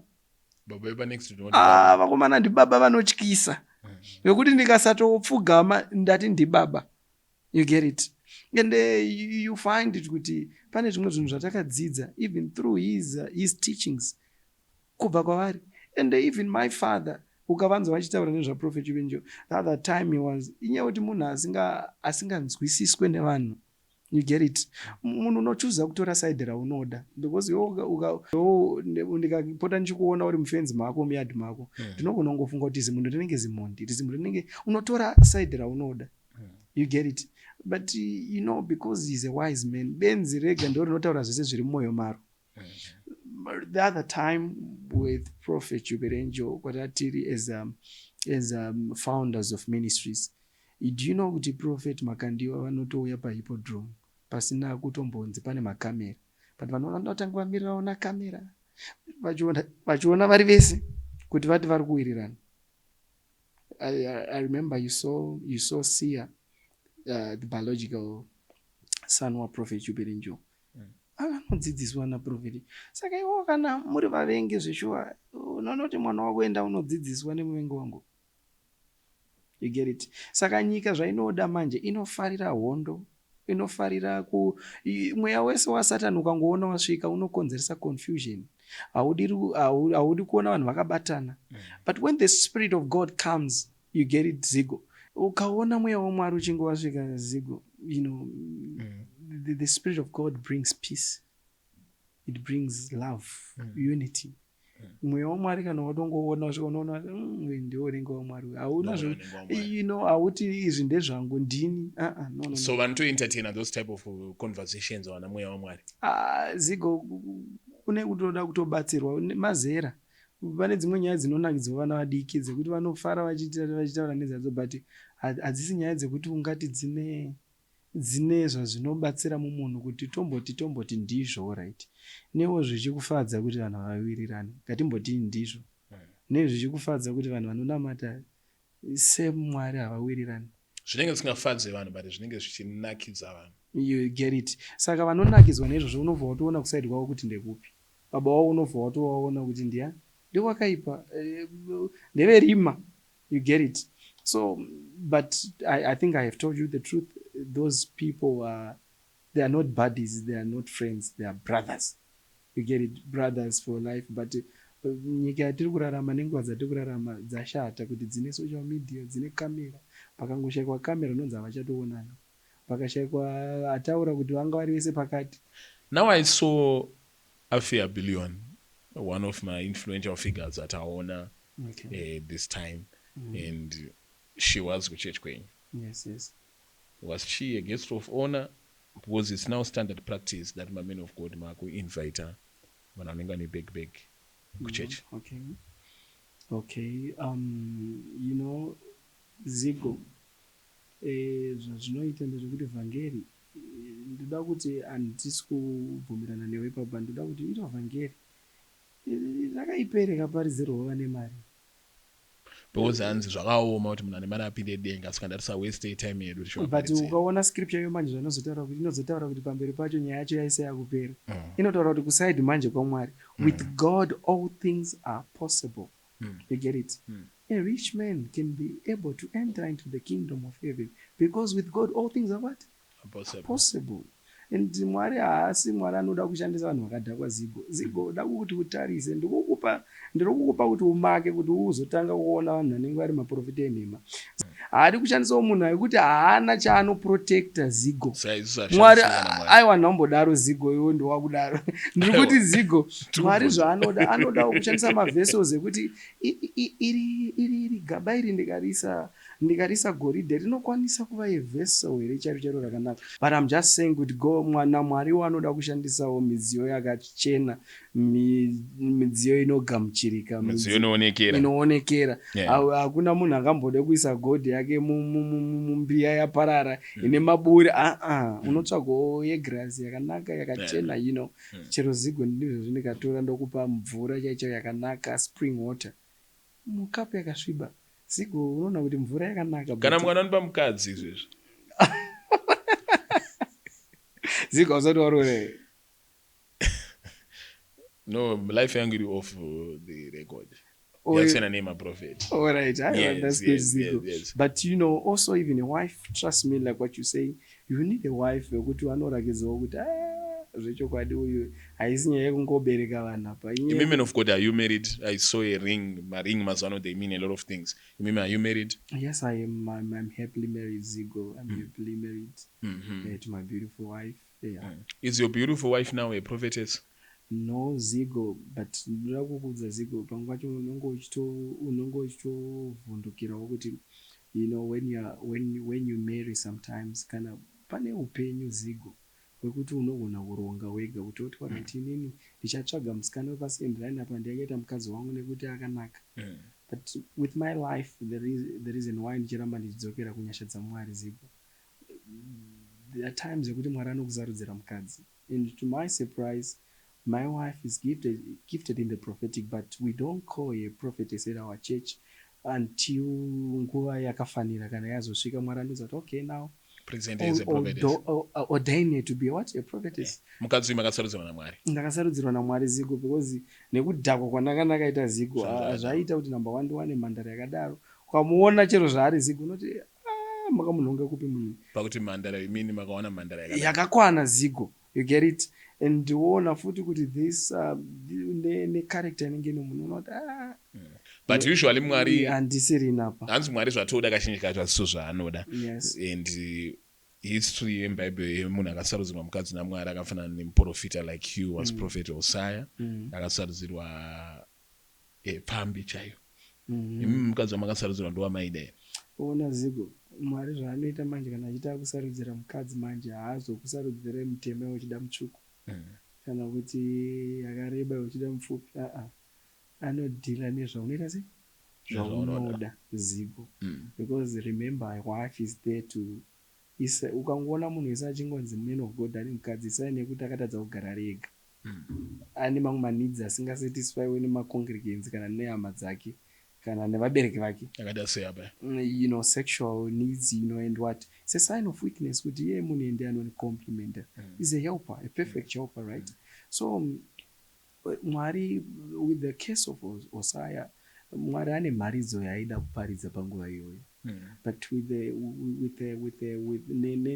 Baba eba next to vakomana ndi baba vanotyisa. Yokuti ndikasatopfugama ndati ndi baba. You get it? And you find it kuti pane zvimwe zvinhu zvatakadzidza even through his teachings kubva kwavari. And even my father ukavanza vachitaura nezvaProfet Chibenjo, the other time he was inyaya kuti munhu asinganzwisiswe nevanhu. You get it? Munhu unochuza kutora side raunoda because ndikapota ndichikuona uri mufenzi mako muyadi mako ndinogona kungofunga kuti zimunhu rinenge zimondi, zimunhu rinenge unotora side raunoda. You get it? But you know, because he's a wise man, benzi rega ndo rinotaura zvese zviri mumwoyo maro. The other time with Prophet Chibenjo kwatatiri as founders of ministries, do you know kuti Prophet Makandiwa vanotouya pahippodrome pasina kutombonzi pane makamera, but vanotanga vamirira ona kamera vachiona vari vese kuti vati vari kuwirirana. I remember you saw Sia, the biological son wa Prophet Chibenjo. Anodzidziswa naProfeti. Saka iwo kana muri vavengi zveshuwa unonoti mwana wako enda unodzidziswa nemuvengi wangu. You get it? Saka nyika zvainoda manje inofarira hondo, inofarira mweya wese waSatani ukangoona wasvika unokonzeresa confusion. Haudi kuona vanhu vakabatana. But when the Spirit of God comes, you get it, Zigo. Ukaona mweya waMwari uchinge wasvika, Zigo, you know, the Spirit of God brings peace. It brings love, unity. Mweya waMwari kana watongoona usvika unoona ndio urengo waMwari. Hauna you know, hauti izvi ndezvangu ndini. No. So vantu entertain those type of conversations wana mweya waMwari. Zigo, kune kutoda kutobatsirwa mazera. Pane dzimwe nyaya dzinonakidzwa vana vadiki dzekuti vanofara vachitaura nezvadzo, but hadzisi nyaya dzekuti ungati dzine zvazvinobatsira mumunhu kuti tomboti ndizvo, right? Newo zvichikufadza kuti vanhu vawirirane, ngatimboti ndizvo. Nezvichikufadza kuti vanhu vanonamata seMwari havawirirane. Zvinenge zvisingafadze vanhu but zvinenge zvichinakidza vanhu. You get it? Saka vanonakidzwa nezvozvo unobva watoona kusaidi kwavo kuti ndekupi. Baba wavo unobva watowaona kuti ndewakaipa, ndeverima. You get it? So, but I think I have told you the truth. Those people they are not buddies, they are not friends, they are brothers. You get it? Brothers for life. But nyika yatiri kurarama nenguva dzatiri kurarama dzashata kuti dzine social media, dzine kamera. Pakangoshayikwa kamera unonzi havachatoonana. Pakashayikwa ataura kuti vanga vari vese pakati. Now I saw Afia Billion, one of my influential figures at our owner this time, and she was with Church Queen. Yes. Was she a guest of honor? Because it's now standard practice that my men of God Mark will invite her when I'm going to beg to church. Okay. You know, zigo zvazvinoita ndezvekuti vhangeri ndoda kuti handisi kubvumirana newe papa, ndoda kuti iro vhangeri rakaipereka paridzirwa vane mari because hanzi zvakaoma kuti munhu ane mari apinde denga saka ndarisa waste time yedu but ukaona scripture yomanje zvanozotaura kuti inozotaura kuti pamberi pacho nyaya yacho yaisa yakupera inotaura kuti kusaidi manje kwamwari with God all things are possible. You get it? A rich man can be able to enter into the kingdom of heaven because with God all things are what? Are possible. And mwari haasi mwari anoda kushandisa vanhu vakadhakwa zigo oda kuti utarise ndinokukupa kuti umake kuti uzotanga kuona vanhu vanenge vari maprofita enhema. Haadi kushandisawo munhu ayekuti haana chaanoprotecta zigo. Mwari aiwa nhambodaro zigo iwo ndowakudaro ndiri kuti zigo mwari zvaanoda anodawo kushandisa mavessels ekuti iri gaba iri ndikarisa goridhe rinokwanisa kuva evessel here charo rakanaka. But I'm just saying kuti mwana mwari wanoda kushandisawo midziyo yakachena, midziyo inogamuchirika, midziyo inoonekera. Hakuna munhu angambode kuisa godhi yake mumbiya yaparara ine maburi. Unotsvagawo yegrasi yakanaka yakachena. Chero zigo ndizvo zvindikatora ndokupa mvura chaicho yakanaka, spring water, mukapu yakasviba. Zigo unoona kuti mvura yakanaka. Kana mwana anopa mukadzi izvezvo zigo usati warore. No, life yangu iri off the record. That's when I name a prophet. All right, that's good, Zigo. Yes. But also even a wife, trust me, like what you say, you need a wife wekuti vanorakidzwa kuti zvechokwadi uyu haisi nyaya yekungobereka vanhu apa. Women of God, are you married? I saw a ring. My ring mazano, they mean a lot of things. Are you married? Yes, I am. I'm happily married, Zigo. I'm happily married to my beautiful wife. Yeah. Is your beautiful wife now a prophetess? No, Zigo, but ndoda kukudza Zigo pamwe pacho unongo uchitovhundukirawo kuti when you marry sometimes kana pane upenyu Zigo wekuti unogona kuronga wega kuti right inini ndichatsvaga musikana wepasenderaini apa ndiyakaita mukadzi wangu nekuti akanaka. But with my life the reason why ndichiramba ndichidzokera kunyasha dzaMwari Zigo, there are times yekuti Mwari anokusarudzira mukadzi, and to my surprise my wife is gifted in the prophetic, but we don't call a prophetess at our church until nguva yakafanira kana yazosvika Mwari anouza kuti okay, now present as a prophetess, ordained to be what? A prophetess. Mukadzi makasarudzirwa naMwari. Ndakasarudzirwa naMwari Zigo because nekudhakwa kwandakakaita Zigo zvaita kuti number 1 ndiwane mhandara yakadaro. Ukamuona chero zvaari Zigo unoti makamunhonga kupi munhu pakuti mhandara imini makaona mhandara yakakwana Zigo. You get it? And uona futi kuti this necharacter inenge nemunhu unoti but usually Mwari handisiri napa. Hanzi Mwari zvatoda kazhinji kacho asiso zvaanoda. Yes. And history yeBhayibheri yemunhu akasarudzirwa mukadzi naMwari akafanana nemuprofita like you was prophet Hosea akasarudzirwa pambi chaiyo. Mukadzi wamakasarudzirwa ndowamaida. Ona Zigo Mwari zvaanoita manje kana achiita kusarudzira mukadzi manje haazokusarudzire mutema uchida mutsvuku kana kuti yakareba uchida mupfupi. Anodhila nezvaunoita sei zvaunoda Zigo. Because remember my wife is there to ukangoona munhu wese achingonzi man of God ari mukadzi sai nekuti akatadza kugara ari ega, ane mamwe manidzi asingasatisfyiwe nemacongregants kana nehama dzake kana nevabereki vake, sexual needs, and what. It's a sign of weakness kuti iye munhu ende anonicomplimenta. He's a helper, a perfect helper, right? So Mwari, with the case of Hosea, Mwari ane mharidzo yaida kuparidza panguva iyoyo. But with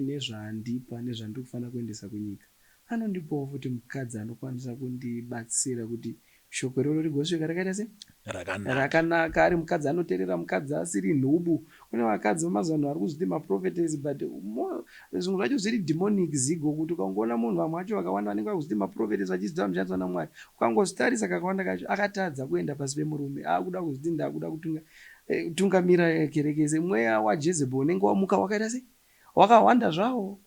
nezvaandipa nezvandiri kufanira kuendesa kunyika, anondipawo futi mukadzi anokwanisa kundibatsira kuti shoko rero rigosvika rakaita sei rakanaka. Ari mukadzi anoteerera, mukadzi asiri nhubu. Kune vakadzi vemazuva ano vari kuzviti maprophetess but zvimwe zvacho zviri demonic Zigo, kuti ukangoona munhu vamwe vacho vakawanda vanenge vakuzviti maprophetess vachizita vanoshandiswa naMwari, ukangozvitarisa kakawanda kacho akatadza kuenda pasi pemurume, akuda kuzviti ndakuda kutungamira kerekeze. Mweya waJezebel unenge wamuka wakaita sei wakawanda zvawo.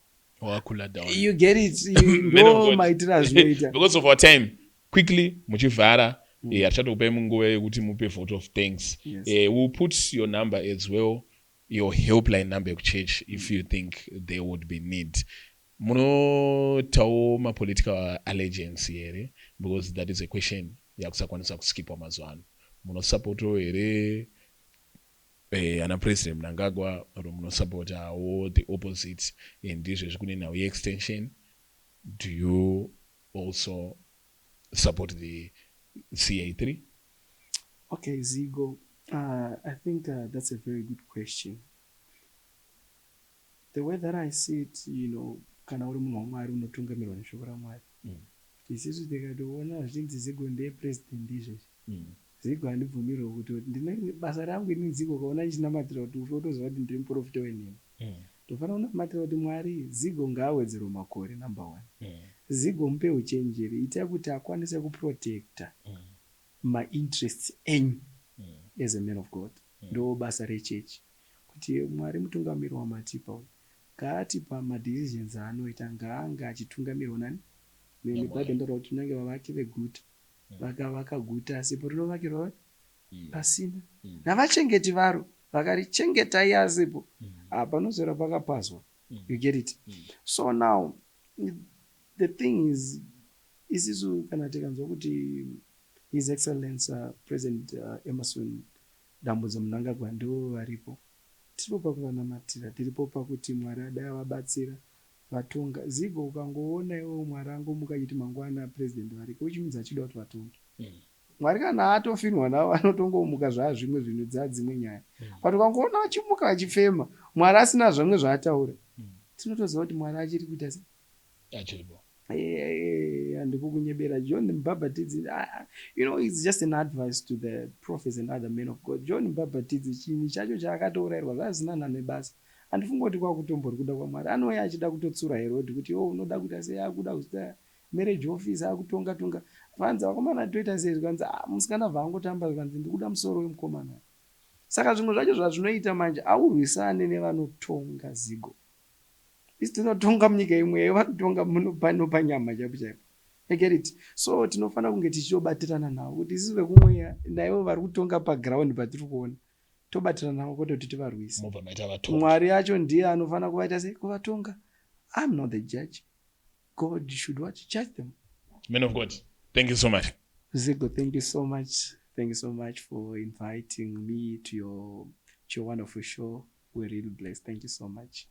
You get it? No maitira zvinoita. Because of our time, quickly muchivhara hatichatokupai munguva yekuti mupe vote of thanks. Yes. We'll put your number as well your helpline number yekuchurch if you think there would be need. Munotawo ma-political allegiance here, because that is a question yakusakwanisa kuskipwa mazuva ano. Munosapotawo here ana president Mnangagwa, or munosapotawo the opposite, ndizvo zvikunena extension. Do you also support the CA3? Okay, Zigo, I think that's a very good question. The way that I see it, kana uri munhu waMwari unotungamirwa neshoko raMwari. Isusu tikatoona zvichinzi Zigo ndiye president izvezvi, Zigo handibvumirwe kuti ndine basa rangu ini Zigo, ukaona ichinamatira kuti ufe utoziva kuti ndiri muprofita wenhema. Tofanira kunamatira kuti Mwari Zigo ngaawedzerwe makore, number one. Zigo mupe uchenjeri, itai kuti akwanise kuprotecta ma-interests enyu as a man of God. Ndo basa rechechi. Kuti Mwari mutungamiri wamatipa uyu, ngaatipa ma-decisions anoita ngaanga achitungamirwa nani? Mibhadhi ndora kuti unenge vavaki veguta vakavaka guta asi porinovakirwa pasina. Navachengeti varo vakarichengetai asipo panozora pakapazwa. You get it? So now the thing is, isisu kana tikanzwa kuti His Excellency President Emerson Dambudzo Mnangagwa ndo varipo, tiripo pakuvanamatira, tiripo pakuti Mwari adai avabatsira vatonga. Zigo ukangoona iwo Mwari angomuka achiti mangwana president variko, which means achida kuti vatonge. Mwari kana atofinwa navo anotongomuka zvazvimwe zvinhu dzadzimwe nyaya. But ukangoona vachimuka vachifema Mwari asina zvimwe zvaataura, tinotoziva kuti Mwari achiri kuita sei? Achiripo. Handikukunyebera. John the Baptist, it's just an advice to the prophets and other men of God. John the Baptist chinhu chacho chaakatourayirwa zvazina nebasa. Handifunga kuti kwakutombori kuda kwaMwari. Anouya achida kutotsura Herod kuti unoda kuita sei, akuda kuita marriage office, akutonga tonga. Vanzi vakomana toita sei, zvikanzi musikana bva zvikanzi ndikuda musoro wemukomana. Saka zvimwe zvacho zvazvinoita manje aurwisane nevanotonga Zigo. Isi tinotonga munyika imwe, vanotonga panyama chaipo chaipo. I get it? So tinofana kunge tichiobatirana navo kuti isi vekumweya naivo vari kutonga paground patiri kuona, tobatirana navo kwete kuti tivarwise. Mwari acho ndiye anofana kuvaita sei, kuvatonga. I'm not the judge. God should what? Judge them. Men of God, thank you so much. Zigo, thank you so much. Thank you so much for inviting me to your wonderful show. We're really blessed. Thank you so much.